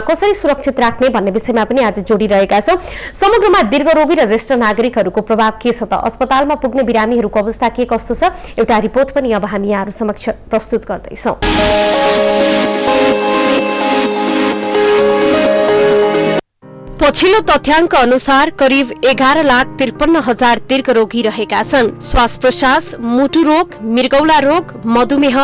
कसरी सुरक्षित राख्ने भन्ने विषयमा पनि आज जोडिरहेका छौँ। समग्रमा दीर्घरोगी र ज्येष्ठ नागरिकहरूको प्रभाव के छ त? अस्पतालमा पुग्ने बिरामीहरूको अवस्था के कस्तो छ? एउटा रिपोर्ट पनि अब हामी यहाँहरू समक्ष प्रस्तुत गर्दैछौँ। पछिल्लो तथ्याङ्क अनुसार करिब 11,53,000 दीर्घरोगी रहेका छन्। श्वास प्रश्वास, मुटु रोग, मृगौला रोग, मधुमेह,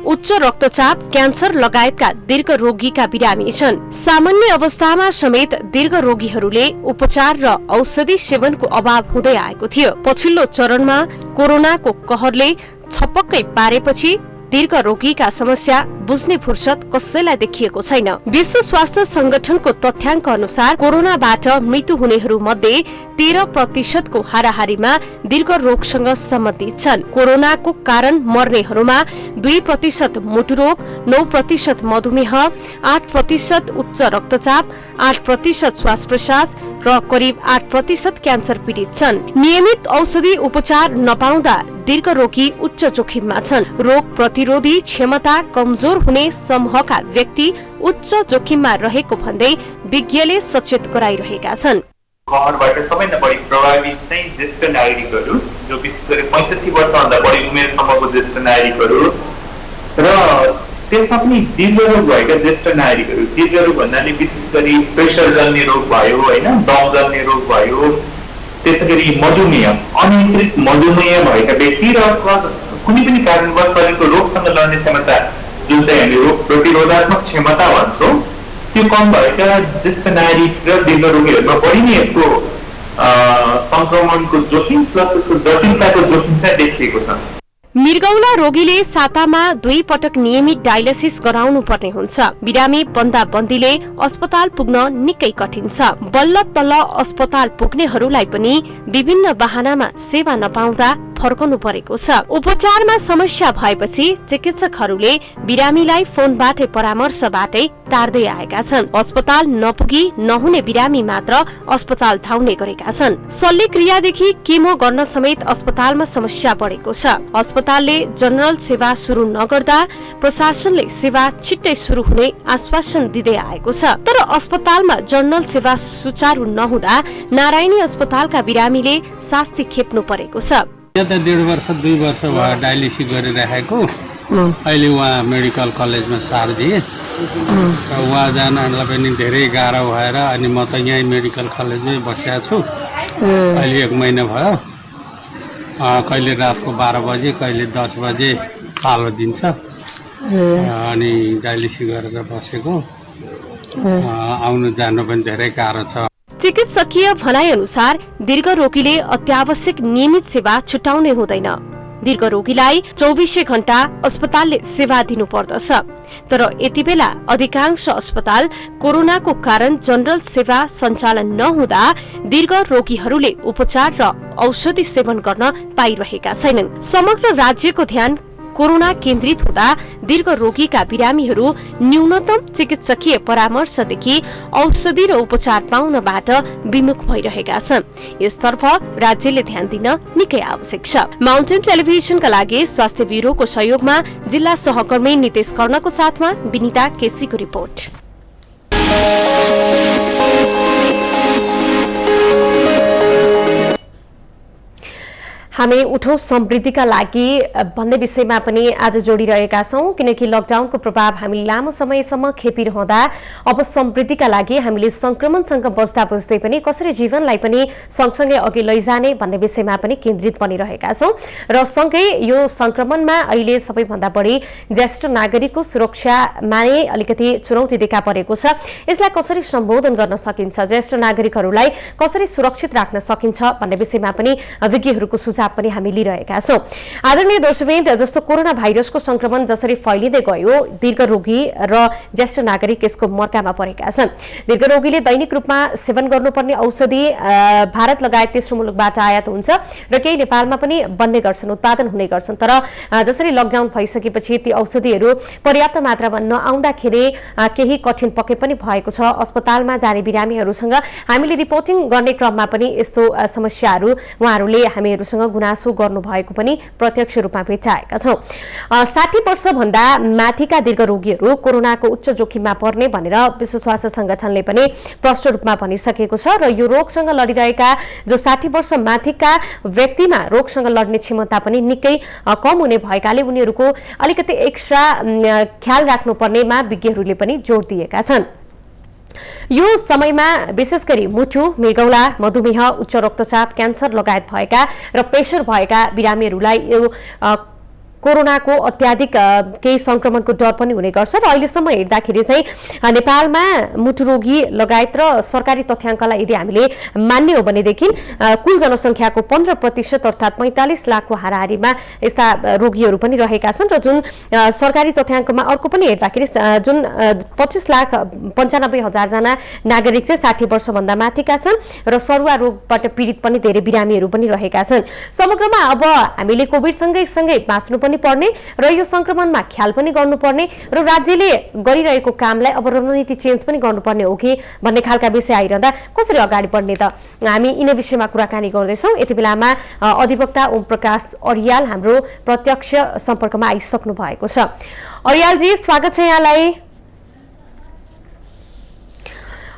उच्च रक्तचाप, क्यान्सर लगायतका दीर्घरोगीका बिरामी छन्। सामान्य अवस्थामा समेत दीर्घरोगीहरूले उपचार र औषधि सेवनको अभाव हुँदै आएको थियो। पछिल्लो चरणमा कोरोनाको कहरले छपक्कै पारेपछि दीर्घरोगीका समस्या बुझ्ने फुर्सद कसैलाई देखिएको छैन। विश्व स्वास्थ्य संगठनको तथ्याङ्क अनुसार कोरोनाबाट मृत्यु हुनेहरू मध्ये 13% को हाराहारीमा दीर्घ रोगसँग सम्बन्धित छन्। कोरोनाको कारण मर्नेहरूमा 2% मुटु रोग, 9% मधुमेह, 8% उच्च रक्तचाप, 8% श्वास प्रश्वास र करिब 8% क्यान्सर पीडित छन्। नियमित औषधि उपचार नपाउँदा दीर्घरोगी उच्च जोखिममा छन्। रोग प्रतिरोधी क्षमता कमजोर हुने समूहका व्यक्ति उच्च जोखिममा रहेको भन्दै विज्ञले सचेत गराइरहेका छन्। कहरबाट सबैभन्दा बढी प्रभावित चाहिँ ज्येष्ठ नागरिकहरू, जो विशेष गरी 65 वर्षभन्दा बढी उमेर समूहको ज्येष्ठ नागरिकहरू र त्यसमा पनि दीर्घरोग भएका ज्येष्ठ नागरिकहरू। दीर्घरोग भन्नाले विशेष गरी प्रेसर जन्य रोग भयो, होइन, दम जन्य रोग भयो, त्यसैगरी मधुमेह, अनियन्त्रित मधुमेह भएका व्यक्ति र कुनै पनि कारणवश शरीरको रोगसँग लड्ने क्षमता, जुन चाहिँ हामी रोग प्रतिरोधात्मक क्षमता भन्छौँ, त्यो कम भएका ज्येष्ठ नागरिक र दीर्घरोगीहरूमा बढी नै यसको संक्रमणको जोखिम प्लस यसको जटिलताको जोखिम चाहिँ देखिएको छ। मृगौला रोगीले सातामा 2 पटक नियमित डायलिसिस गराउनु पर्ने हुन्छ। बिरामी बन्दाबन्दीले अस्पताल पुग्न निकै कठिन छ। बल्ल तल्ल अस्पताल पुग्नेहरूलाई पनि विभिन्न बहानामा सेवा नपाउँदा फर्कनु परेको छ। उपचारमा समस्या भएपछि चिकित्सकहरूले बिरामीलाई फोनबाटै परामर्शबाटै टार्दै आएका छन्। अस्पताल नपुगी नहुने बिरामी मात्र अस्पताल धाउने गरेका छन्। शल्यक्रियादेखि केमो गर्न समेत अस्पतालमा समस्या बढेको छ। अस्पतालले जनरल सेवा सुरु नगर्दा प्रशासनले सेवा छिट्टै सुरु हुने आश्वासन दिँदै आएको छ। तर अस्पतालमा जनरल सेवा सुचारू नहुँदा नारायणी अस्पतालका बिरामीले शास्ति खेप्नु परेको छ। 1.5 वर्ष 2 वर्ष भयो डायलिसिस गरिरहेको। अहिले उहाँ मेडिकल कलेजमा सार्दी र उहाँ जानलाई पनि धेरै गाह्रो भएर अनि म त यहीँ मेडिकल कलेजमै बसेको छु। अहिले 1 महिना भयो। कहिले रातको 12 बजे कहिले 10 बजे पालो दिन्छ अनि डायलिसिस गरेर बसेको। आउनु जानु पनि धेरै गाह्रो छ। चिकित्सकीय भनाइ अनुसार दीर्घ रोगीले अत्यावश्यक नियमित सेवा छुटाउने हुँदैन। दीर्घ रोगीलाई 24 घण्टा अस्पतालले सेवा दिनु पर्दछ। तर यति बेला अधिकांश अस्पताल कोरोनाको कारण जनरल सेवा सञ्चालन नहुँदा दीर्घ रोगीहरूले उपचार र औषधि सेवन गर्न पाइरहेका छैनन्। समग्र राज्यको ध्यान कोरोना केन्द्रित हुँदा दीर्घ रोगीका बिरामीहरू न्यूनतम चिकित्सकीय परामर्शदेखि औषधि र उपचार पाउनबाट विमुख भइरहेका छन्। यसतर्फ राज्यले ध्यान दिन निकै आवश्यक छ। माउन्टेन टेलिभिजनका लागि स्वास्थ्य ब्युरोको सहयोगमा जिल्ला सहकर्मी नितेश कर्णको साथमा विनिता केसीको रिपोर्ट। हामी उठौं समृद्धिका लागि भन्ने विषयमा पनि आज जोडिरहेका छौं, किनकि लकडाउनको प्रभाव हामी लामो समयसम्म खेपिरहँदा अब समृद्धिका लागि हामीले संक्रमणसँग बस्दा बस्दै पनि कसरी जीवनलाई पनि सँगसँगै अघि लैजाने भन्ने विषयमा पनि केन्द्रित बनिरहेका छौं र सँगै यो संक्रमणमा अहिले सबैभन्दा बढी ज्येष्ठ नागरिकको सुरक्षामा नै अलिकति चुनौती देखा परेको छ। यसलाई कसरी सम्बोधन गर्न सकिन्छ, ज्येष्ठ नागरिकहरूलाई कसरी सुरक्षित राख्न सकिन्छ भन्ने विषयमा पनि विज्ञहरूको सुझाव पनि हामी लिइरहेका छौं। आदरणीय दर्शकवृन्द, जस्तो कोरोना भाइरसको संक्रमण जसरी फैलिँदै गयो, दीर्घ रोगी र ज्येष्ठ नागरिक यसको मर्कामा परेका छन्। दीर्घ रोगीले दैनिक रूपमा सेवन गर्नुपर्ने औषधि भारत लगायत तेस्रो मुलुकबाट आयात हुन्छ र केही नेपालमा पनि बन्ने गर्छन्, उत्पादन हुने गर्छन्। तर जसरी लकडाउन भइसकेपछि ती औषधिहरू पर्याप्त मात्रामा नआउँदाखेरि केही कठिन पक्कै पनि भएको छ। अस्पतालमा जाने बिरामीहरूसँग हामीले रिपोर्टिङ गर्ने क्रममा पनि यस्तो समस्याहरू उहाँहरूले हामीहरूसँग गुनासो गर्नुभएको पनि प्रत्यक्ष रूपमा भेटाएका छौं। 60 वर्षभन्दा माथिका दीर्घ रोगीहरू कोरोनाको उच्च जोखिममा पर्ने भनेर विश्व स्वास्थ्य संगठनले पनि प्रष्ट रूपमा भनिसकेको छ र यो रोगसँग लडिरहेका जो 60 वर्ष माथिका व्यक्तिमा रोगसँग लड्ने क्षमता पनि निकै कम हुने भएकाले उनीहरूको अलिकति एक्स्ट्रा ख्याल राख्नुपर्नेमा विज्ञहरूले पनि जोड दिएका छन्। यो समयमा विशेष गरी मुटु, मृगौला, मधुमेह, उच्च रक्तचाप, क्यान्सर लगायत भएका र प्रेसर भएका बिरामीहरूलाई यो कोरोनाको अत्याधिक केही संक्रमणको डर पनि हुने गर्छ र अहिलेसम्म हेर्दाखेरि चाहिँ नेपालमा मुटु रोगी लगायत र सरकारी तथ्याङ्कलाई यदि हामीले मान्ने हो भनेदेखि कुल जनसङ्ख्याको 15% अर्थात् 45 लाखको हाराहारीमा यस्ता रोगीहरू पनि रहेका छन् र जुन सरकारी तथ्याङ्कमा अर्को पनि हेर्दाखेरि जुन 25,95,000 जना नागरिक चाहिँ 60 वर्षभन्दा माथिका छन् र सरुवा रोगबाट पीडित पनि धेरै बिरामीहरू पनि रहेका छन्। समग्रमा अब हामीले कोभिडसँगै सँगै बाँच्नु पनि पर्ने र यो संक्रमणमा ख्याल पनि गर्नुपर्ने र राज्यले गरिरहेको कामलाई अब रणनीति चेन्ज पनि गर्नुपर्ने हो कि भन्ने खालका विषय आइरहँदा कसरी अगाडि बढ्ने त हामी यिनै विषयमा कुराकानी गर्दैछौँ। यति बेलामा अधिवक्ता ओम प्रकाश अर्याल हाम्रो प्रत्यक्ष सम्पर्कमा आइसक्नु भएको छ। अर्यालजी, स्वागत छ यहाँलाई।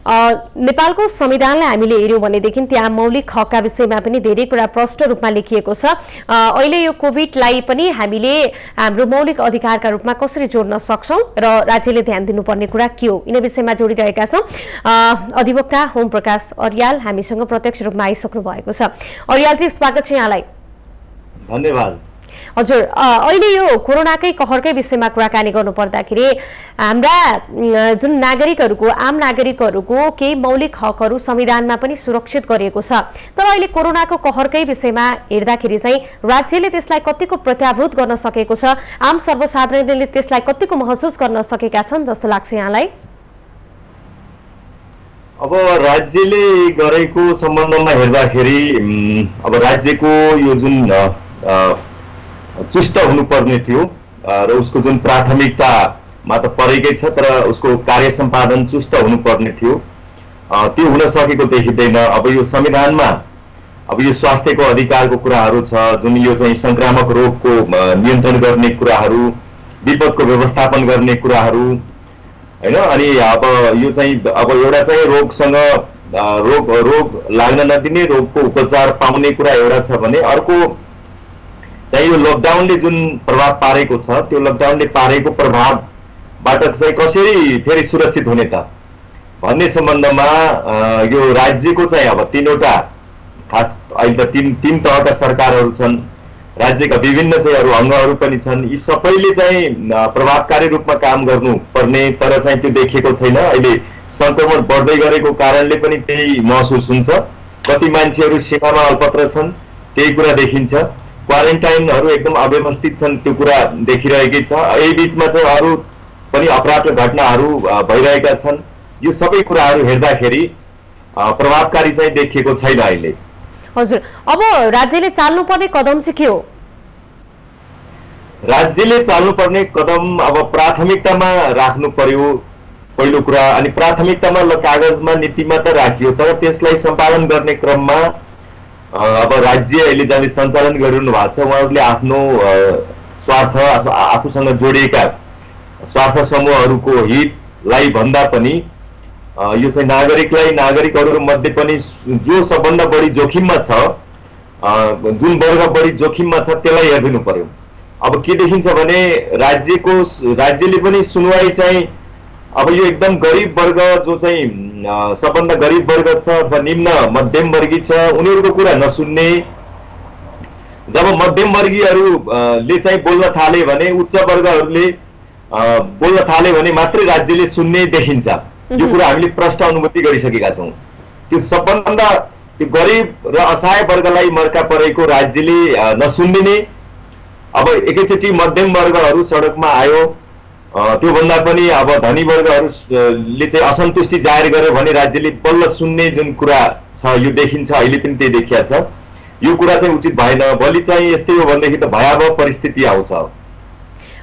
नेपालको संविधानलाई हामीले हेर्यौं भनेदेखि त्यहाँ मौलिक हकका विषयमा पनि धेरै कुरा प्रष्ट रूपमा लेखिएको छ। अहिले यो कोभिडलाई पनि हामीले हाम्रो मौलिक अधिकारका रूपमा कसरी जोड्न सक्छौं र राज्यले ध्यान दिनुपर्ने कुरा के हो, यिनै विषयमा जोडिरहेका छौं। अधिवक्ता ओम प्रकाश अर्याल हामीसँग प्रत्यक्ष रूपमा आइसक्नु भएको छ। अर्यालजी, स्वागत छ यहाँलाई। धन्यवाद। हजुर, अहिले यो कोरोनाकै कहरकै विषयमा कुराकानी गर्नुपर्दाखेरि हाम्रा जुन नागरिकहरूको आम नागरिकहरूको केही मौलिक हकहरू संविधानमा पनि सुरक्षित गरिएको छ, तर अहिले कोरोनाको कहरकै विषयमा हेर्दाखेरि चाहिँ राज्यले त्यसलाई कतिको प्रत्याभूत गर्न सकेको छ, आम सर्वसाधारणले त्यसलाई कतिको महसुस गर्न सकेका छन् जस्तो लाग्छ यहाँलाई? अब राज्यले गरेको सम्बन्धमा हेर्दाखेरि अब राज्यको यो जुन चुस्त हुनुपर्ने थियो र उसको जुन प्राथमिकतामा त परेकै छ, तर उसको कार्य सम्पादन चुस्त हुनुपर्ने थियो, त्यो हुन सकेको देखिँदैन। अब यो संविधानमा अब यो स्वास्थ्यको अधिकारको कुराहरू छ, जुन यो चाहिँ संक्रामक रोगको नियन्त्रण गर्ने कुराहरू, विपदको व्यवस्थापन गर्ने कुराहरू हैन, अनि अब यो चाहिँ अब एउटा चाहिँ रोगसँग रोग लाग्न नदिने, रोगको उपचार पाउने कुरा एउटा छ भने अर्को चाहिँ यो लकडाउनले जुन प्रभाव पारेको छ, त्यो लकडाउनले पारेको प्रभावबाट चाहिँ कसरी फेरि सुरक्षित हुने त भन्ने सम्बन्धमा यो राज्यको चाहिँ अब तीनवटा खास अहिले त तीन तहका सरकारहरू छन्, राज्यका विभिन्न चाहिँ अरू अङ्गहरू पनि छन्, यी सबैले चाहिँ प्रभावकारी रूपमा काम गर्नुपर्ने, तर चाहिँ त्यो देखिएको छैन। अहिले संक्रमण बढ्दै गरेको कारणले पनि त्यही महसुस हुन्छ। कति मान्छेहरू सीमामा अल्पत्र छन्, त्यही कुरा देखिन्छ। क्वारेन्टाइनहरू एकदम अव्यवस्थित छन्, त्यो कुरा देखिरहेकै छ। यही बीचमा चाहिँ अरू पनि अपराधका घटनाहरू भइरहेका छन्। यो सबै कुराहरू हेर्दाखेरि प्रभावकारी चाहिँ देखिएको छैन अहिले। हजुर, अब राज्यले चाल्नुपर्ने कदम चाहिँ के हो? राज्यले चाल्नुपर्ने कदम अब प्राथमिकतामा राख्नु पर्यो पहिलो कुरा, अनि प्राथमिकतामा कागजमा नीतिमा त राखियो, तर त्यसलाई सम्पादन गर्ने क्रममा अब राज्य अहिले जसले सञ्चालन गरिरहनु भएको छ उहाँहरूले आफ्नो स्वार्थ अथवा आफूसँग जोडिएका स्वार्थ समूहहरूको हितलाई भन्दा पनि यो चाहिँ नागरिकहरू मध्ये पनि जो सबभन्दा बढी जोखिममा छ, जुन वर्ग बढी जोखिममा छ त्यसलाई हेरिदिनु पर्यो। अब के देखिन्छ भने राज्यले पनि सुनवाई चाहिँ अब यो एकदम गरिब वर्ग जो चाहिँ सबभन्दा गरिब वर्ग छ अथवा निम्न मध्यम वर्गीय छ उनीहरूको कुरा नसुन्ने, जब मध्यम वर्गीयहरूले चाहिँ बोल्न थाले भने उच्च वर्गहरूले बोल्न थाले भने मात्रै राज्यले सुन्ने देखिन्छ। यो कुरा हामीले प्रष्ट अनुभूति गरिसकेका छौँ। त्यो सबभन्दा त्यो गरिब र असहाय वर्गलाई मर्का परेको राज्यले नसुनिदिने, अब एकैचोटि मध्यम वर्गहरू सडकमा आयो, त्योभन्दा पनि अब धनी वर्गहरूले चाहिँ असन्तुष्टि जाहेर गर्यो भने राज्यले बल्ल सुन्ने जुन कुरा छ यो देखिन्छ। अहिले पनि त्यही देखिया छ। यो कुरा चाहिँ उचित भएन। भोलि चाहिँ यस्तै हो भनेदेखि त भयावह परिस्थिति आउँछ।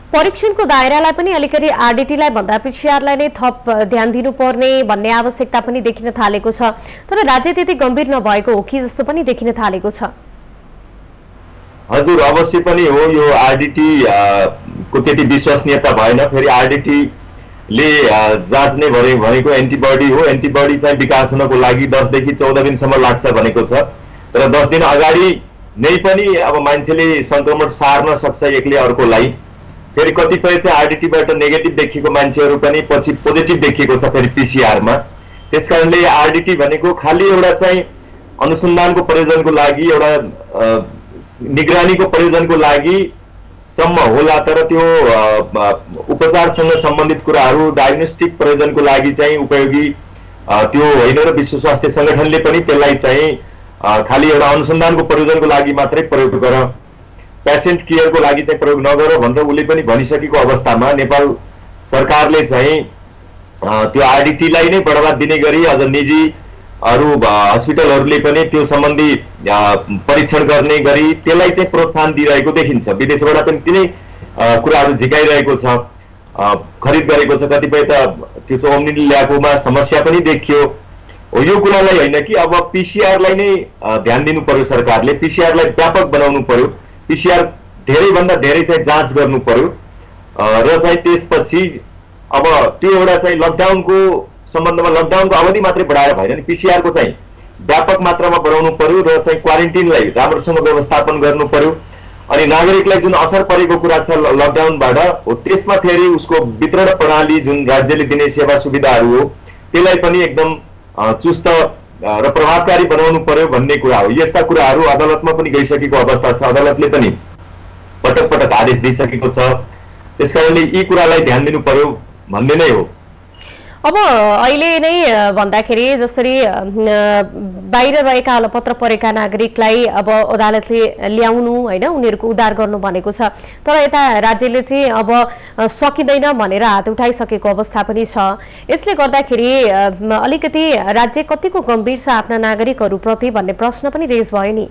परीक्षणको दायरालाई पनि अलिकति आरडीटीलाई भन्दा पीसीआरलाई नै थप ध्यान दिनुपर्ने भन्ने आवश्यकता पनि देखिन थालेको छ, तर राज्य त्यति गम्भीर नभएको हो कि जस्तो पनि देखिन थालेको छ। हजुर, अवश्य पनि हो। यो आरडीटी को त्यति विश्वसनीयता भएन। फेरि आरडीटी ले जाँच्ने भनेको एन्टिबडी हो। एन्टिबडी चाहिँ विकास हुनको लागि 10 देखि 14 दिनसम्म लाग्छ भनेको छ, तर 10 दिन अगाडि नै पनि अब मान्छेले संक्रमण सार्न सक्छ एकले अर्कोलाई। फेरि कतिपय चाहिँ आरडीटीबाट नेगेटिभ देखिएको मान्छेहरू पनि पछि पोजिटिभ देखिएको छ फेरि पीसीआरमा। त्यसकारणले आरडीटी भनेको खालि एउटा चाहिँ अनुसन्धानको प्रयोजनको लागि, एउटा निगरानीको प्रयोजनको लागि सम्म होला, तर त्यो उपचारसँग सम्बन्धित कुराहरू डायग्नोस्टिक प्रयोजनको लागि चाहिँ उपयोगी त्यो होइन र विश्व स्वास्थ्य संगठनले पनि त्यसलाई चाहिँ खालि एउटा अनुसन्धानको प्रयोजनको लागि मात्रै प्रयोग गर, पेसेन्ट केयरको लागि चाहिँ प्रयोग नगर भनेर उसले पनि भनिसकेको अवस्थामा नेपाल सरकारले चाहिँ त्यो आरडीटीलाई नै बढावा दिने गरी अझ निजी अरू हस्पिटलहरूले पनि त्यो सम्बन्धी परीक्षण गर्ने गरी त्यसलाई चाहिँ प्रोत्साहन दिइरहेको देखिन्छ। विदेशबाट पनि तिनै कुराहरू झिकाइरहेको छ, खरिद गरेको छ। कतिपय त त्यो चौमनीले ल्याएकोमा समस्या पनि देखियो। यो कुरालाई होइन कि अब पीसीआरलाई नै ध्यान दिनु पर्यो सरकारले, पीसीआरलाई व्यापक बनाउनु पर्यो, पीसीआर धेरैभन्दा धेरै चाहिँ जाँच गर्नु पर्यो र चाहिँ त्यसपछि अब त्यो एउटा चाहिँ लकडाउनको सम्बन्धमा लकडाउनको अवधि मात्रै बढाएर भएन नि, पीसीआरको चाहिँ व्यापक मात्रामा बढाउनु पर्यो र चाहिँ क्वारेन्टिनलाई राम्रोसँग व्यवस्थापन गर्नु पर्यो। अनि नागरिकलाई जुन असर परेको कुरा छ लकडाउनबाट त्यसमा फेरि उसको वितरण प्रणाली जुन राज्यले दिने सेवा सुविधाहरू हो त्यसलाई पनि एकदम चुस्त र प्रभावकारी बनाउनु पर्यो भन्ने कुरा हो। यस्ता कुराहरू अदालतमा पनि गइसकेको अवस्था छ। अदालतले पनि पटक पटक आदेश दिइसकेको छ। त्यसकारणले यी कुरालाई ध्यान दिनु पर्यो भन्ने नै हो। अब अहिले नै भन्दाखेरि जसरी बाहिर रहेका अलपत्र परेका नागरिकलाई अब अदालतले ल्याउनु हैन उनीहरूको उद्धार गर्नु भनेको छ, तर यता राज्यले चाहिँ अब सकिँदैन भनेर हात उठाइसकेको अवस्था पनि छ। यसले गर्दाखेरि अलिकति राज्य कतिको गम्भीर छ आफ्ना नागरिकहरूप्रति भन्ने प्रश्न पनि रेज भयो नि।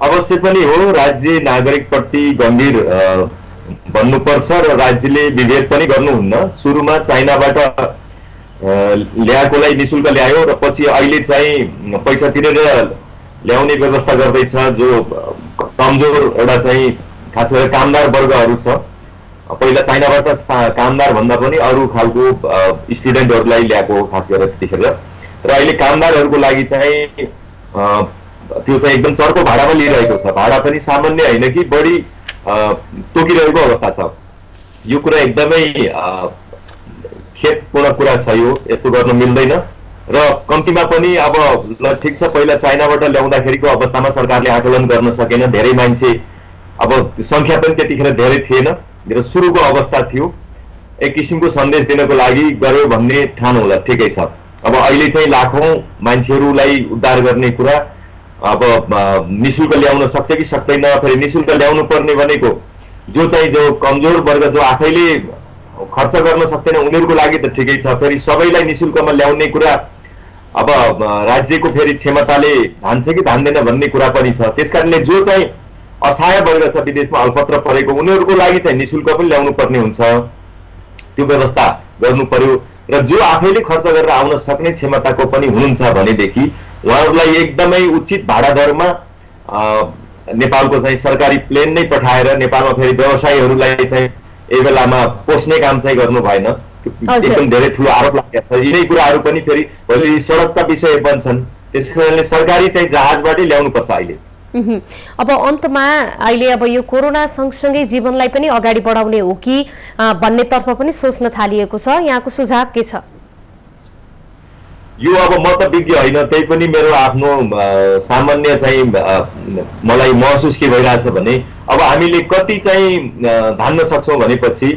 अवश्य पनि हो, राज्य नागरिकप्रति गम्भीर भन्नुपर्छ र राज्यले विभेद पनि गर्नुहुन्न। सुरुमा चाइनाबाट ल्याएकोलाई निशुल्क ल्यायो र पछि अहिले चाहिँ पैसा तिरेर ल्याउने व्यवस्था गर्दैछ। जो कमजोर एउटा चाहिँ खास गरेर कामदार वर्गहरू छ, पहिला चाइनाबाट कामदार भन्दा पनि अरू खालको स्टुडेन्टहरूलाई ल्याएको खास गरेर त्यतिखेर, र अहिले कामदारहरूको लागि चाहिँ त्यो चाहिँ एकदम चर्को भाडामा लिइरहेको छ। भाडा पनि सामान्य होइन कि बढी तोकिरहेको अवस्था छ। यो कुरा एकदमै खेदपूर्ण कुरा छ। यो यस्तो गर्न मिल्दैन र कम्तीमा पनि अब ल ठिक छ, पहिला चाइनाबाट ल्याउँदाखेरिको अवस्थामा सरकारले आकलन गर्न सकेन। धेरै मान्छे, अब संख्या पनि त्यतिखेर धेरै थिएन र सुरुको अवस्था थियो। एक किसिमको सन्देश दिनको लागि गर्यो भन्ने ठान होला, ठिकै छ। अब अहिले चाहिँ लाखौं मान्छेहरूलाई उद्धार गर्ने कुरा अब निशुल्क ल्याउन सक्छ कि सक्दैन। फेरि निशुल्क ल्याउनु पर्ने भनेको जो कमजोर वर्ग जो आफैले खर्च गर्न सक्दैन उनीहरूको लागि त ठिकै छ। फेरि सबैलाई निशुल्कमा ल्याउने कुरा अब राज्यको फेरि क्षमताले धान्छ कि धान्दैन भन्ने कुरा पनि छ। त्यसकारणले जो चाहिँ असहाय वर्ग छ, विदेशमा अल्पत्र परेको, उनीहरूको लागि चाहिँ निशुल्क पनि ल्याउनु पर्ने हुन्छ। त्यो व्यवस्था गर्नु पर्यो र जो आफैले खर्च गरेर आउन सक्ने क्षमताको पनि हुनुहुन्छ भनेदेखि उहाँहरूलाई एकदमै उचित भाडा दरमा नेपालको चाहिँ सरकारी प्लेन नै पठाएर नेपालमा फेरि व्यवसायीहरूलाई चाहिँ यही बेलामा पोस्ने काम चाहिँ गर्नु भएन। एकदम धेरै ठुलो आरोप लागेको छ। यिनै कुराहरू पनि फेरि भोलि सडकका विषय बन्छन्। त्यसकारणले सरकारी चाहिँ जहाजबाटै ल्याउनुपर्छ अहिले। अब अन्तमा अहिले अब यो कोरोना सँगसँगै जीवनलाई पनि अगाडि बढाउने हो कि भन्नेतर्फ पनि सोच्न थालिएको छ। यहाँको सुझाव के छ? यो अब म त विज्ञ होइन, त्यही पनि मेरो आफ्नो सामान्य चाहिँ मलाई महसुस के भइरहेछ भने अब हामीले कति चाहिँ धान्न सक्छौँ भनेपछि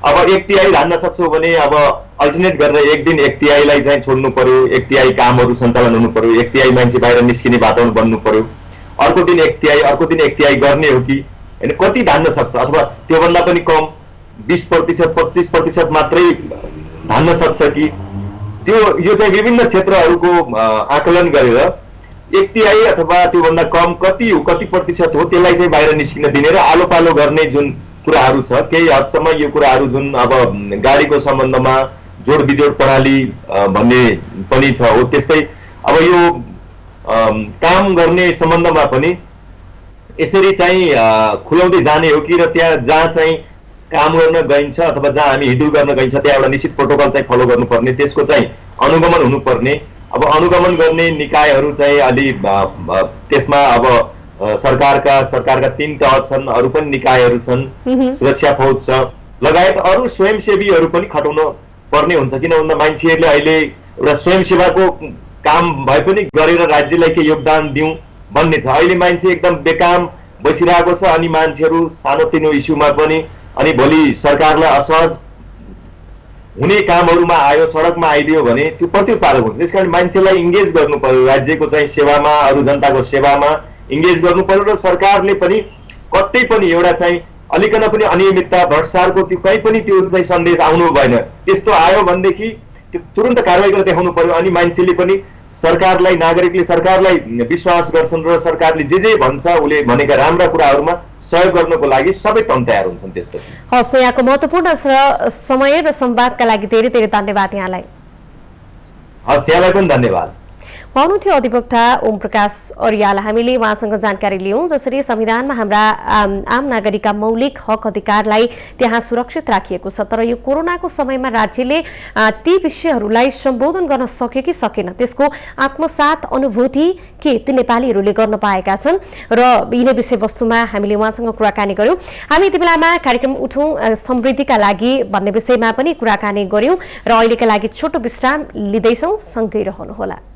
अब एक तिहाई धान्न सक्छौँ भने अब अल्टरनेट गरेर एक दिन एक तिहाईलाई चाहिँ छोड्नु पर्यो, एक तिहाई कामहरू सञ्चालन हुनु पर्यो, एक तिहाई मान्छे बाहिर निस्किने वातावरण बन्नु पर्यो, अर्को दिन एक तिहाई, अर्को दिन एक तिहाई गर्ने हो कि होइन? कति धान्न सक्छ? अथवा त्योभन्दा पनि कम 20% 25% मात्रै धान्न सक्छ कि? त्यो यो चाहिँ विभिन्न क्षेत्रहरूको आकलन गरेर एक तिहाई अथवा त्योभन्दा कम कति हो, कति प्रतिशत हो, त्यसलाई चाहिँ बाहिर निस्किन दिने र आलो पालो गर्ने जुन कुराहरू छ, केही हदसम्म यो कुराहरू जुन अब गाडीको सम्बन्धमा जोड बिजोड प्रणाली भन्ने पनि छ हो, त्यस्तै अब यो काम गर्ने सम्बन्धमा पनि यसरी चाहिँ खुलाउँदै जाने हो कि? र त्यहाँ जहाँ चाहिँ काम गर्न गइन्छ अथवा जहाँ हामी हिँडुल गर्न गइन्छ त्यहाँ एउटा निश्चित प्रोटोकल चाहिँ फलो गर्नुपर्ने, त्यसको चाहिँ अनुगमन हुनुपर्ने। अब अनुगमन गर्ने निकायहरू चाहिँ अलि त्यसमा अब सरकारका 3 तह छन्, अरू पनि निकायहरू छन्, सुरक्षा फौज छ लगायत अरू स्वयंसेवीहरू पनि खटाउन पर्ने हुन्छ। किन भन्दा मान्छेहरूले अहिले एउटा स्वयंसेवाको काम भए पनि गरेर राज्यलाई के योगदान दिउँ भन्ने छ। अहिले मान्छे एकदम बेकाम बसिरहेको छ अनि मान्छेहरू सानोतिनो इस्युमा पनि अनि भोलि सरकारलाई असहज हुने कामहरूमा आयो, सडकमा आइदियो भने त्यो प्रतिउत्पादक हुन्छ। त्यसकारण मान्छेलाई इङ्गेज गर्नु पर्यो, राज्यको चाहिँ सेवामा, अरू जनताको सेवामा इङ्गेज गर्नु पर्यो र सरकारले पनि कतै पनि एउटा चाहिँ अलिकन पनि अनियमितता भ्रष्टाचारको त्यो कहीँ पनि त्यो चाहिँ सन्देश आउनु भएन। त्यस्तो आयो भनेदेखि त्यो तुरन्त कारवाही गरेर देखाउनु पर्यो अनि मान्छेले पनि सरकारलाई, नागरिकले सरकारलाई विश्वास गर्छन् र सरकारले जे भन्छ उसले भनेका राम्रा कुराहरूमा सहयोग गर्नको लागि सबै तम तयार हुन्छन्। त्यसपछि हस्, यहाँको महत्त्वपूर्ण समय र संवादका लागि धेरै धेरै धन्यवाद यहाँलाई। हस्, यहाँलाई पनि धन्यवाद। हुनुहुन्थ्यो अधिवक्ता ओम प्रकाश अर्याल। हामीले उहाँसँग जानकारी लियौं जसरी संविधानमा हाम्रा आम नागरिकका मौलिक हक अधिकारलाई त्यहाँ सुरक्षित राखिएको छ, तर यो कोरोनाको समयमा राज्यले ती विषयहरूलाई सम्बोधन गर्न सक्यो कि सकेन, त्यसको आत्मसात अनुभूति के ती नेपालीहरूले गर्न पाएका छन् र यिनै विषयवस्तुमा हामीले उहाँसँग कुराकानी गर्यौं। हामी यति बेलामा कार्यक्रम उठौं समृद्धिका लागि भन्ने विषयमा पनि कुराकानी गर्यौं र अहिलेका लागि छोटो विश्राम लिँदैछौं। सँगै रहनुहोला।